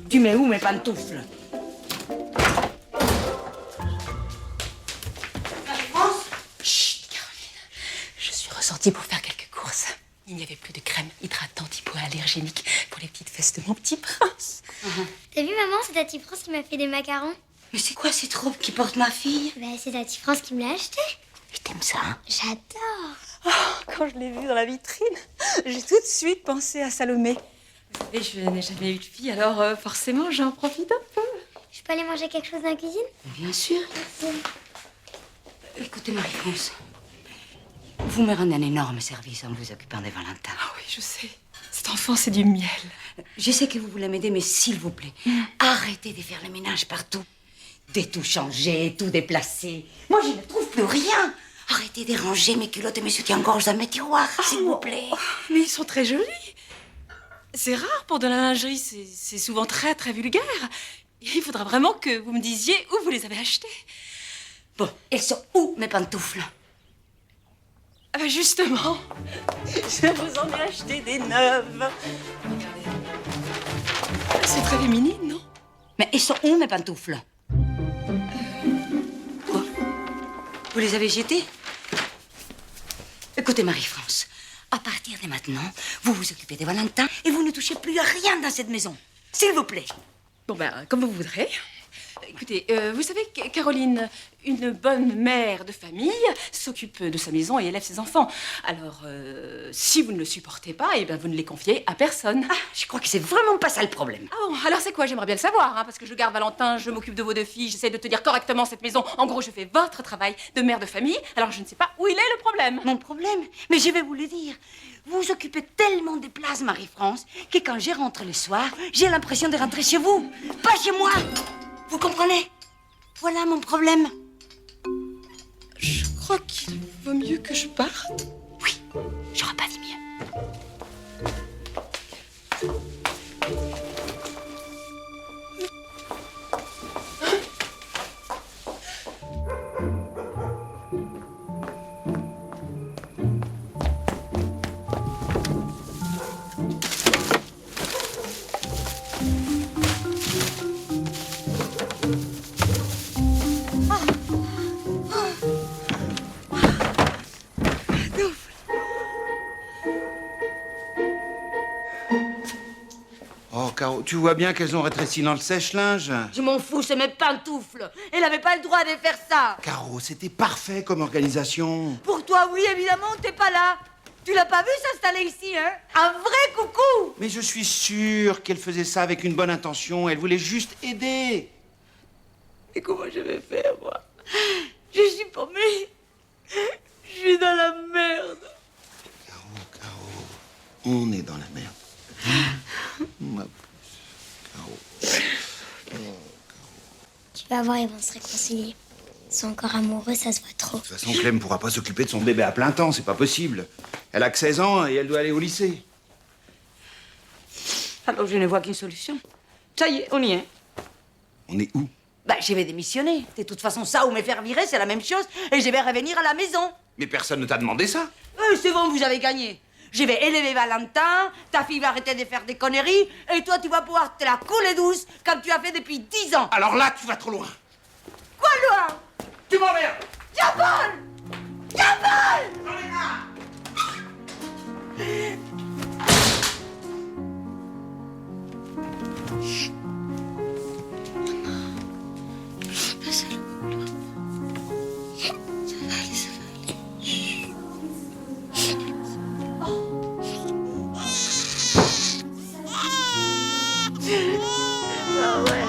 Tu mets où mes pantoufles? Chut, Caroline. Je suis ressortie pour faire quelques courses. Il n'y avait plus de crème hydratante hypoallergénique pour les petites fesses de mon petit prince. T'as vu, maman, c'est ta petite France qui m'a fait des macarons. Mais c'est quoi cette robe qui porte ma fille? Bah, c'est ta petite France qui me l'a acheté. Je t'aime ça, hein? J'adore. Oh, quand je l'ai vue dans la vitrine, j'ai tout de suite pensé à Salomé. Vous savez, je n'ai jamais eu de fille, alors forcément, j'en profite un peu. Je peux aller manger quelque chose dans la cuisine? Bien sûr. Merci. Écoutez, Marie-France, vous me rendez un énorme service en vous occupant des Valentins. Ah oui, je sais. Cet enfant, c'est du miel. Je sais que vous voulez m'aider, mais s'il vous plaît, arrêtez de faire le ménage partout. De tout changer, tout déplacer. Moi, je ne trouve plus rien. Arrêtez de ranger mes culottes et mes soutiens-gorge dans mes tiroirs, s'il vous plaît. Mais ils sont très jolis. C'est rare pour de la lingerie, c'est souvent très, très vulgaire. Il faudra vraiment que vous me disiez où vous les avez achetés. Bon, elles sont où, mes pantoufles? Ah ben justement, je vous en ai acheté des neuves. Regardez. C'est très féminine, non? Mais elles sont où, mes pantoufles? Quoi? Vous les avez jetées? Écoutez, Marie-France, à partir de maintenant, vous vous occupez des Valentins et vous ne touchez plus à rien dans cette maison. S'il vous plaît. Bon ben, comme vous voudrez. Écoutez, vous savez que Caroline, une bonne mère de famille, s'occupe de sa maison et élève ses enfants. Alors, si vous ne le supportez pas, eh ben, vous ne les confiez à personne. Ah, je crois que c'est vraiment pas ça le problème. Ah bon, alors c'est quoi? J'aimerais bien le savoir, hein, parce que je garde Valentin, je m'occupe de vos deux filles, j'essaie de tenir correctement cette maison. En gros, je fais votre travail de mère de famille, alors je ne sais pas où il est le problème. Mon problème? Mais je vais vous le dire. Vous vous occupez tellement des places, Marie-France, que quand je rentre le soir, j'ai l'impression de rentrer chez vous, pas chez moi. Vous comprenez? Voilà mon problème. Je crois qu'il vaut mieux que je parte. Oui, j'aurais pas dit mieux. Oh, Caro, tu vois bien qu'elles ont rétréci dans le sèche-linge. Je m'en fous, c'est mes pantoufles. Elle n'avait pas le droit de faire ça. Caro, c'était parfait comme organisation. Pour toi, oui, évidemment, t'es pas là. Tu l'as pas vu s'installer ici, hein? Un vrai coucou. Mais je suis sûr qu'elle faisait ça avec une bonne intention. Elle voulait juste aider. Mais comment je vais faire, moi? Je suis paumée. Je suis dans la merde. On est dans la merde. Ma puce. Caro. Tu vas voir, ils vont se réconcilier. Ils sont encore amoureux, ça se voit trop. De toute façon, Clem pourra pas s'occuper de son bébé à plein temps, c'est pas possible. Elle a que 16 ans et elle doit aller au lycée. Alors je ne vois qu'une solution. Ça y est, on y est. On est où? Bah, je vais démissionner. De toute façon, ça ou me faire virer, c'est la même chose. Et je vais revenir à la maison. Mais personne ne t'a demandé ça. C'est bon, vous avez gagné. Je vais élever Valentin, ta fille va arrêter de faire des conneries, et toi, tu vas pouvoir te la couler douce, comme tu as fait depuis 10 ans. Alors là, tu vas trop loin. Quoi, loin? Tu m'emmerdes. Diabole! Diabole! Ah ouais.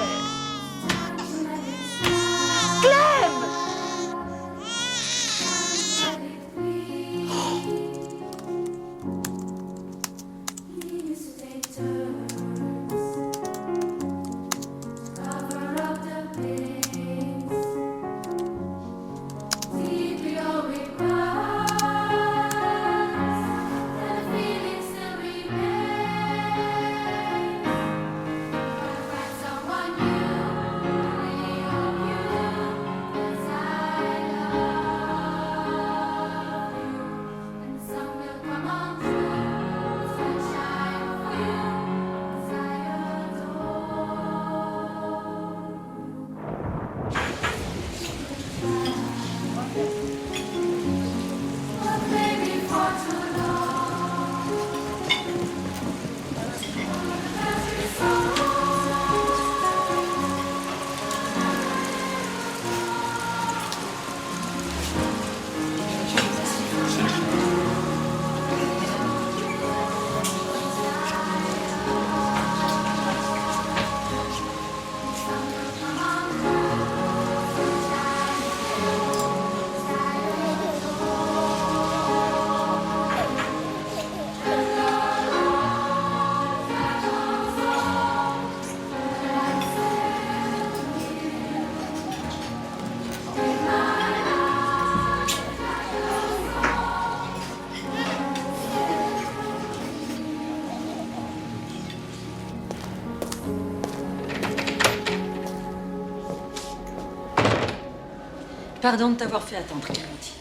Pardon de t'avoir fait attendre, Clémentine.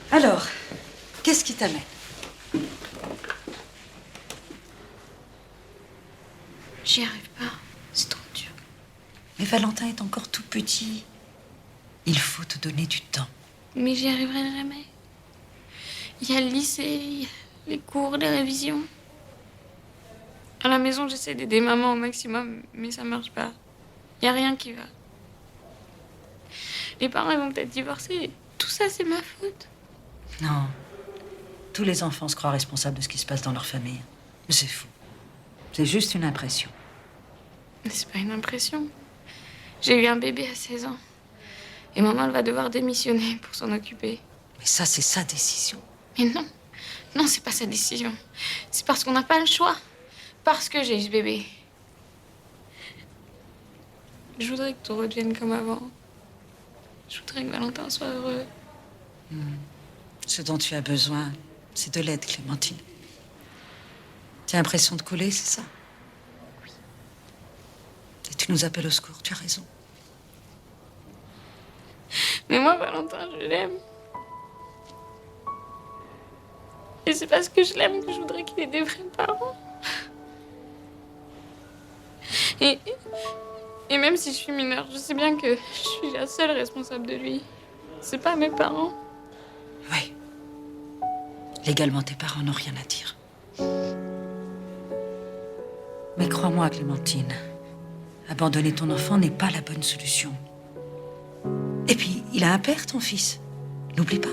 Alors, qu'est-ce qui t'amène? J'y arrive pas. C'est trop dur. Mais Valentin est encore tout petit. Il faut te donner du temps. Mais j'y arriverai jamais. Il y a le lycée, il y a les cours, les révisions. À la maison, j'essaie d'aider maman au maximum, mais ça marche pas. Il y a rien qui va. Les parents, ils vont peut-être divorcer. Tout ça, c'est ma faute. Non. Tous les enfants se croient responsables de ce qui se passe dans leur famille. Mais c'est faux. C'est juste une impression. Mais c'est pas une impression. J'ai eu un bébé à 16 ans. Et maman, elle va devoir démissionner pour s'en occuper. Mais ça, c'est sa décision. Mais non. Non, c'est pas sa décision. C'est parce qu'on n'a pas le choix. Parce que j'ai eu ce bébé. Je voudrais que tout redevienne comme avant. Je voudrais que Valentin soit heureux. Ce dont tu as besoin, c'est de l'aide, Clémentine. Tu as l'impression de coller, c'est ça? Oui. Et tu nous appelles au secours, tu as raison. Mais moi, Valentin, je l'aime. Et c'est parce que je l'aime que je voudrais qu'il ait des vrais parents. Et même si je suis mineure, je sais bien que je suis la seule responsable de lui. C'est pas mes parents. Oui. Légalement, tes parents n'ont rien à dire. Mais crois-moi, Clémentine, abandonner ton enfant n'est pas la bonne solution. Et puis, il a un père, ton fils. N'oublie pas.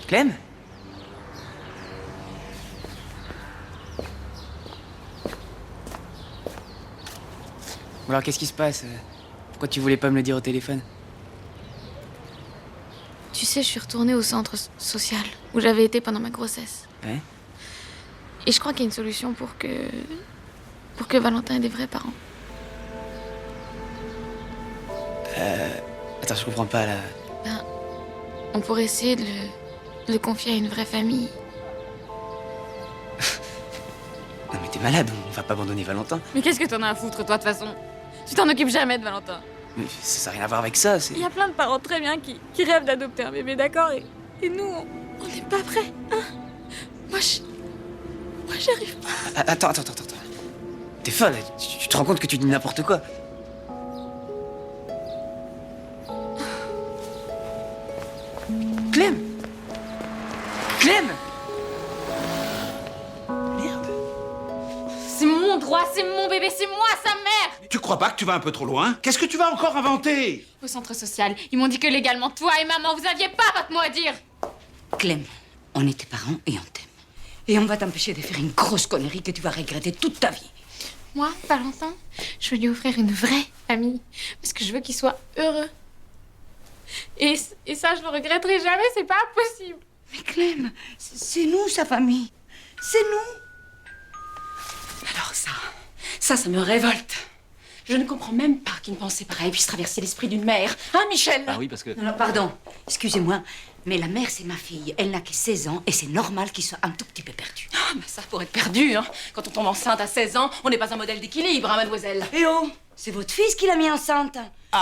Clem? Bon alors, qu'est-ce qui se passe? Pourquoi tu voulais pas me le dire au téléphone? Tu sais, je suis retournée au centre social où j'avais été pendant ma grossesse. Ouais? Et je crois qu'il y a une solution pour que Valentin ait des vrais parents. Attends, je comprends pas là. Ben, on pourrait essayer de le confier à une vraie famille. Non mais t'es malade, on va pas abandonner Valentin. Mais qu'est-ce que t'en as à foutre, toi, de toute façon? Tu t'en occupes jamais de Valentin. Mais ça n'a rien à voir avec ça, c'est... Il y a plein de parents très bien qui rêvent d'adopter un bébé, d'accord? Et nous, on n'est pas prêts, hein? Moi, j'y arrive pas. Attends. T'es folle, tu te rends compte que tu dis n'importe quoi? Clem! Clem! C'est mon droit, c'est mon bébé, c'est moi, sa mère! Tu crois pas que tu vas un peu trop loin? Qu'est-ce que tu vas encore inventer? Au centre social, ils m'ont dit que légalement, toi et maman, vous aviez pas votre mot à dire! Clem, on est tes parents et on t'aime. Et on va t'empêcher de faire une grosse connerie que tu vas regretter toute ta vie. Moi, Valentin, je veux lui offrir une vraie famille. Parce que je veux qu'il soit heureux. Et ça, je le regretterai jamais, c'est pas possible. Mais Clem, c'est nous, sa famille. C'est nous. Alors ça me révolte. Je ne comprends même pas qu'une pensée pareille puisse traverser l'esprit d'une mère. Hein, Michel? Ah oui, parce que... Non, pardon, excusez-moi, mais la mère, c'est ma fille. Elle n'a que 16 ans et c'est normal qu'il soit un tout petit peu perdu. Ah, mais ça, pour être perdu, hein. Quand on tombe enceinte à 16 ans, on n'est pas un modèle d'équilibre, hein, mademoiselle. Eh oh, c'est votre fils qui l'a mis enceinte.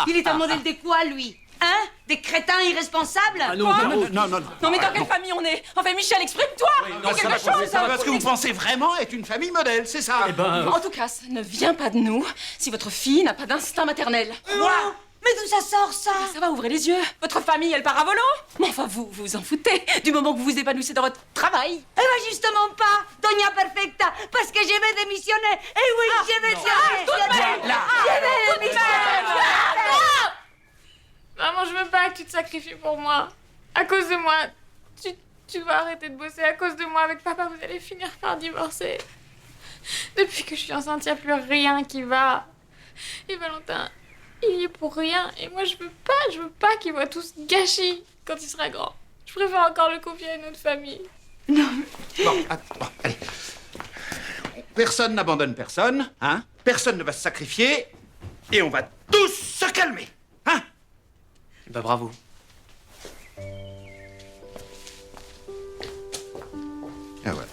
Il est un modèle de quoi, lui? Hein? Des crétins irresponsables? Ah non, Quoi? non. Non, mais dans quelle famille on est? Enfin, Michel, exprime-toi! Dis quelque chose! Parce que vous pensez vraiment être une famille modèle, c'est ça? En tout cas, ça ne vient pas de nous si votre fille n'a pas d'instinct maternel. Quoi? Mais d'où ça sort, ça? Ça va, ouvrez les yeux. Votre famille, elle part à volo. Mais enfin, vous vous en foutez du moment que vous vous épanouissez dans votre travail. Eh ben justement pas, Doña Perfecta, parce que je vais démissionner. Eh oui, je vais démissionner. Je vais démissionner. Maman, je veux pas que tu te sacrifies pour moi. À cause de moi, tu vas arrêter de bosser. À cause de moi, avec papa, vous allez finir par divorcer. Depuis que je suis enceinte, il n'y a plus rien qui va. Et Valentin, il y est pour rien. Et moi, je veux pas qu'il voit tout ce gâchis quand il sera grand. Je préfère encore le confier à une autre famille. Non, Bon, allez. Personne n'abandonne personne, hein? Personne ne va se sacrifier. Et on va tous se calmer, hein? Bah bravo. Et voilà.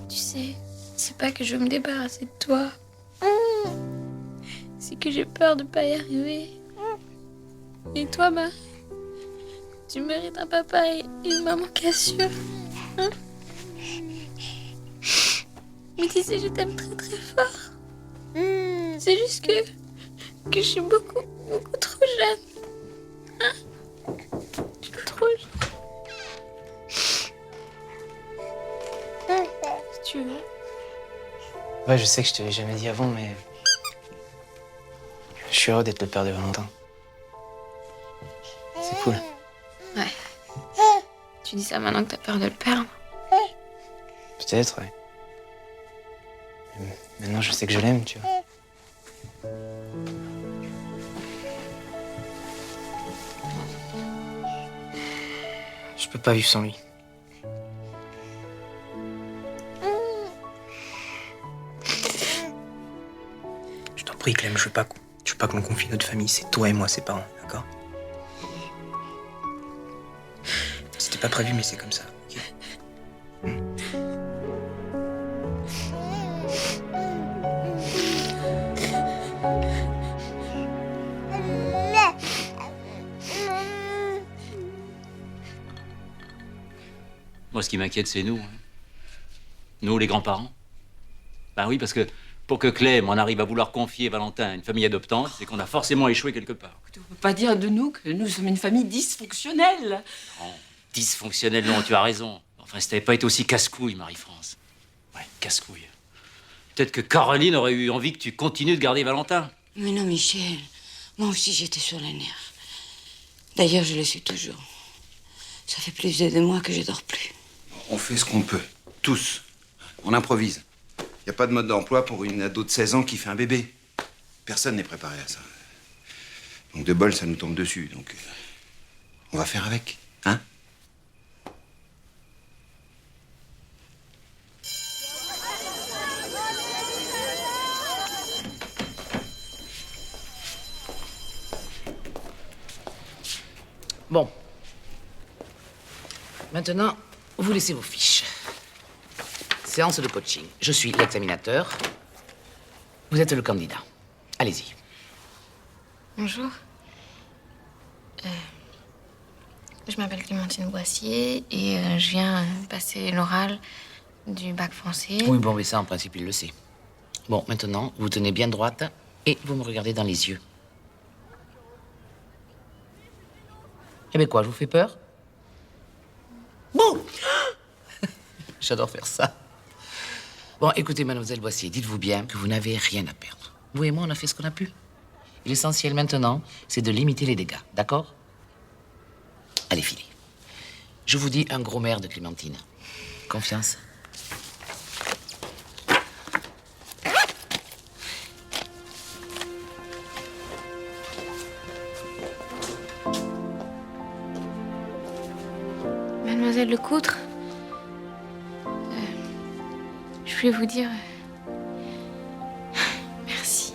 Tu sais, c'est pas que je veux me débarrasser de toi. C'est que j'ai peur de pas y arriver. Et toi, Marie, tu mérites un papa et une maman cassure. Hein? Mais tu sais, je t'aime très très fort. C'est juste que je suis beaucoup trop jeune. Hein? Je suis trop jeune. Si tu veux. Ouais, je sais que je te l'ai jamais dit avant, mais... Je suis heureux d'être le père de Valentin. C'est cool. Ouais. Tu dis ça maintenant que t'as peur de le perdre. Peut-être, ouais. Mais maintenant, je sais que je l'aime, tu vois. Je peux pas vivre sans lui. Je t'en prie, Clem, je veux pas qu'on confie notre famille. C'est toi et moi, ses parents, d'accord? C'était pas prévu, mais c'est comme ça, ok? Moi, ce qui m'inquiète, c'est nous. Nous, les grands-parents. Ben oui, parce que pour que Clem en arrive à vouloir confier Valentin à une famille adoptante, c'est qu'on a forcément échoué quelque part. On peut pas dire de nous que nous sommes une famille dysfonctionnelle. Non, dysfonctionnel, non, tu as raison. Enfin, si t'avais pas été aussi casse-couille, Marie-France. Ouais, casse-couille. Peut-être que Caroline aurait eu envie que tu continues de garder Valentin. Mais non, Michel. Moi aussi, j'étais sur les nerfs. D'ailleurs, je le suis toujours. Ça fait plus de 2 mois que je dors plus. On fait ce qu'on peut. Tous. On improvise. Il n'y a pas de mode d'emploi pour une ado de 16 ans qui fait un bébé. Personne n'est préparé à ça. Donc de bol, ça nous tombe dessus. Donc on va faire avec. Hein? Bon. Maintenant, vous laissez vos fiches. Séance de coaching. Je suis l'examinateur. Vous êtes le candidat. Allez-y. Bonjour. Je m'appelle Clémentine Boissier et je viens passer l'oral du bac français. Oui, bon, mais ça, en principe, il le sait. Bon, maintenant, vous tenez bien droite et vous me regardez dans les yeux. Eh bien quoi, je vous fais peur? Bon. J'adore faire ça. Bon, écoutez, mademoiselle Boissier, dites-vous bien que vous n'avez rien à perdre. Vous et moi, on a fait ce qu'on a pu. Et l'essentiel maintenant, c'est de limiter les dégâts, d'accord? Allez, filez. Je vous dis un gros maire de Clémentine. Confiance. Mademoiselle Lecoutre, je voulais vous dire merci.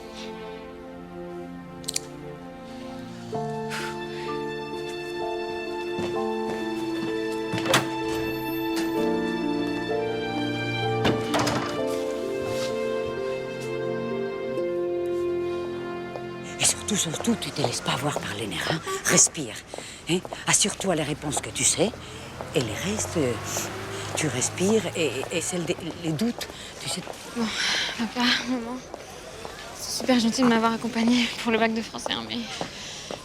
Et surtout, tu te laisses pas avoir par les nerfs. Hein? Respire. Hein? Assure-toi les réponses que tu sais. Et les restes, tu respires. Et celles les doutes, tu sais. Bon, papa, maman, c'est super gentil de m'avoir accompagnée pour le bac de français, hein, mais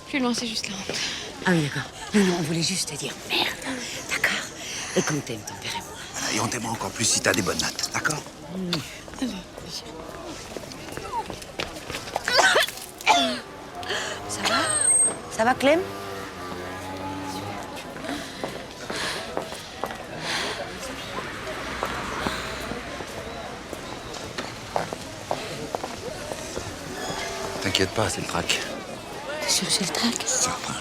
plus loin, c'est juste la honte. Ah oui, d'accord. Non, on voulait juste te dire merde. D'accord? Et qu'on t'aime, ton père et moi. Et on t'aimera encore plus si t'as des bonnes notes, d'accord? Ça va? Ça va, Clem? T'inquiète pas, c'est le trac. T'es sûr que c'est le trac? Certain.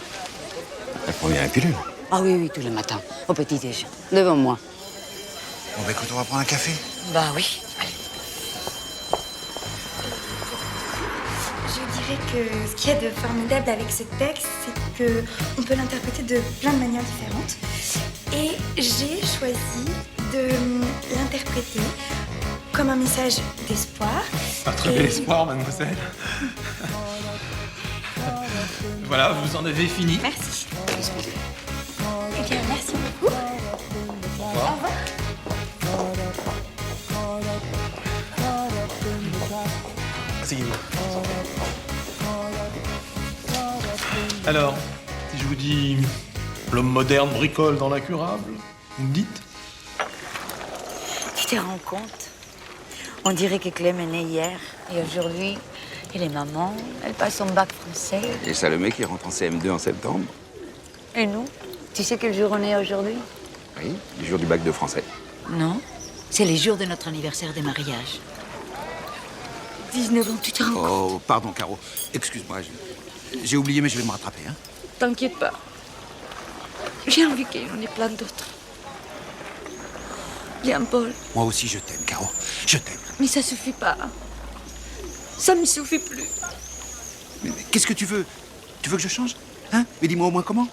Elle prend bien la pilule. Ah oui, tous les matins, au petit-déj, devant moi. Bon, bah écoute, on va prendre un café. Bah oui. Je dirais que ce qu'il y a de formidable avec ce texte, c'est que on peut l'interpréter de plein de manières différentes. Et j'ai choisi de l'interpréter comme un message d'espoir. Un très bel espoir, mademoiselle. Voilà, vous en avez fini. Merci. Eh bien, merci beaucoup. Au revoir. Asseyez-vous. Alors, si je vous dis l'homme moderne bricole dans l'incurable, vous me dites? Tu te rends compte? On dirait que Clem est née hier. Et aujourd'hui, elle est maman. Elle passe son bac français. Et Salomé qui rentre en CM2 en septembre. Et nous? Tu sais quel jour on est aujourd'hui? Oui, le jour du bac de français. Non. C'est le jour de notre anniversaire de mariage. 19 ans, tu te rends compte? Oh, pardon, Caro. Excuse-moi, j'ai oublié, mais je vais me rattraper, hein. T'inquiète pas. J'ai envie qu'il y en ait plein d'autres. Bien, Paul. Moi aussi, je t'aime, Caro. Je t'aime. Mais ça suffit pas. Ça me suffit plus. Mais qu'est-ce que tu veux? Tu veux que je change? Hein? Mais dis-moi au moins comment?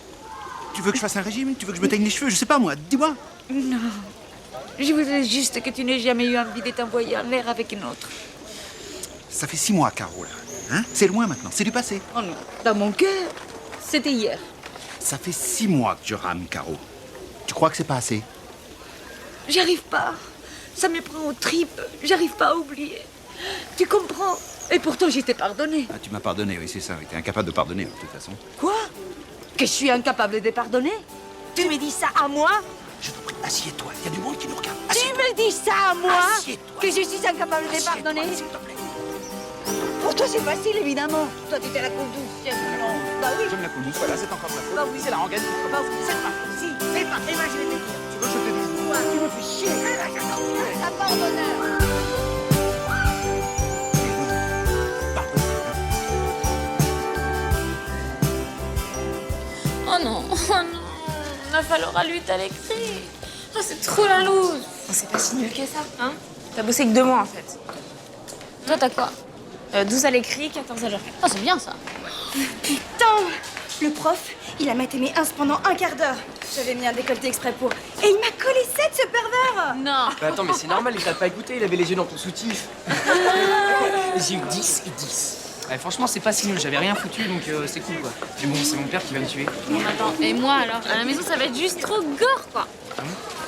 Tu veux que je fasse un régime? Tu veux que je me teigne les cheveux? Je sais pas, moi. Dis-moi. Non. Je voudrais juste que tu n'aies jamais eu envie de t'envoyer en l'air avec une autre. Ça fait 6 mois, Caro, là. Hein? C'est loin maintenant. C'est du passé. Oh non. Dans mon cœur, c'était hier. Ça fait 6 mois que je rame, Caro. Tu crois que c'est pas assez? J'y arrive pas. Ça me prend aux tripes. J'arrive pas à oublier. Tu comprends? Et pourtant, je t'ai pardonné. Ah, tu m'as pardonné, oui, c'est ça. Oui, t'es incapable de pardonner, de toute façon. Quoi? Que je suis incapable de pardonner? Tu me dis ça à moi? Je t'en prie, assieds-toi. Il y a du monde qui nous regarde. Tu me dis ça à moi? Assieds-toi. Que je suis incapable de pardonner? Pour toi, c'est facile, évidemment. Toi, tu étais la coule douce. Tiens, non. Bah oui. J'aime la coule douce, voilà, c'est encore ma faute. Bah oui. C'est la rengaine. Bah oui, c'est pas. Si, c'est pas. Et moi, je vais te dire. Tu veux que je te dise? Toi, tu me fais chier. Ça part d'honneur. Oh non, oh non. Il va falloir lutter à l'écrit. Oh, c'est trop la loose. Oh, c'est pas si nul que ça, hein? T'as bossé que 2 mois, en fait. Toi, t'as quoi? 12 à l'écrit, 14 à l'oral. Oh, c'est bien ça. Putain! Le prof, il a maté mes 1 pendant un quart d'heure. J'avais mis un décolleté exprès pour. Et il m'a collé 7, ce pervers! Non! Bah attends, mais c'est normal, il t'a pas écouté, il avait les yeux dans ton soutif. J'ai eu 10 et 10. Ouais, franchement, c'est pas si nul, j'avais rien foutu, donc c'est cool, quoi. Mais bon, c'est mon père qui va me tuer. Bon, attends, et moi alors? À la maison, ça va être juste trop gore, quoi.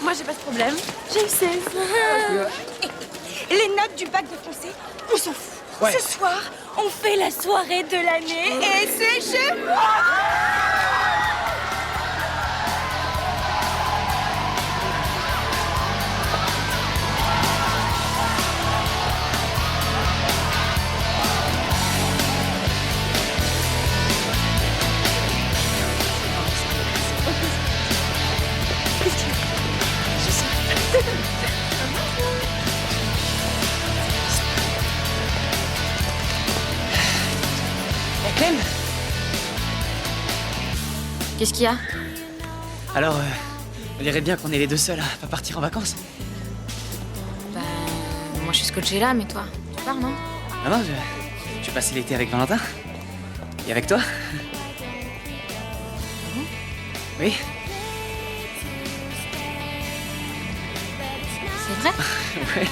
Moi, j'ai pas de problème. J'ai eu 16. Les notes du bac de français, on s'en fout. Ouais. Ce soir, on fait la soirée de l'année et c'est chez moi! Clem? Qu'est-ce qu'il y a? Alors, on dirait bien qu'on est les deux seuls à pas partir en vacances. Bah, moi je suis scotchée là, mais toi, tu pars, non? Ah non, je vais passer l'été avec Valentin. Et avec toi. Oui. C'est vrai? Ouais.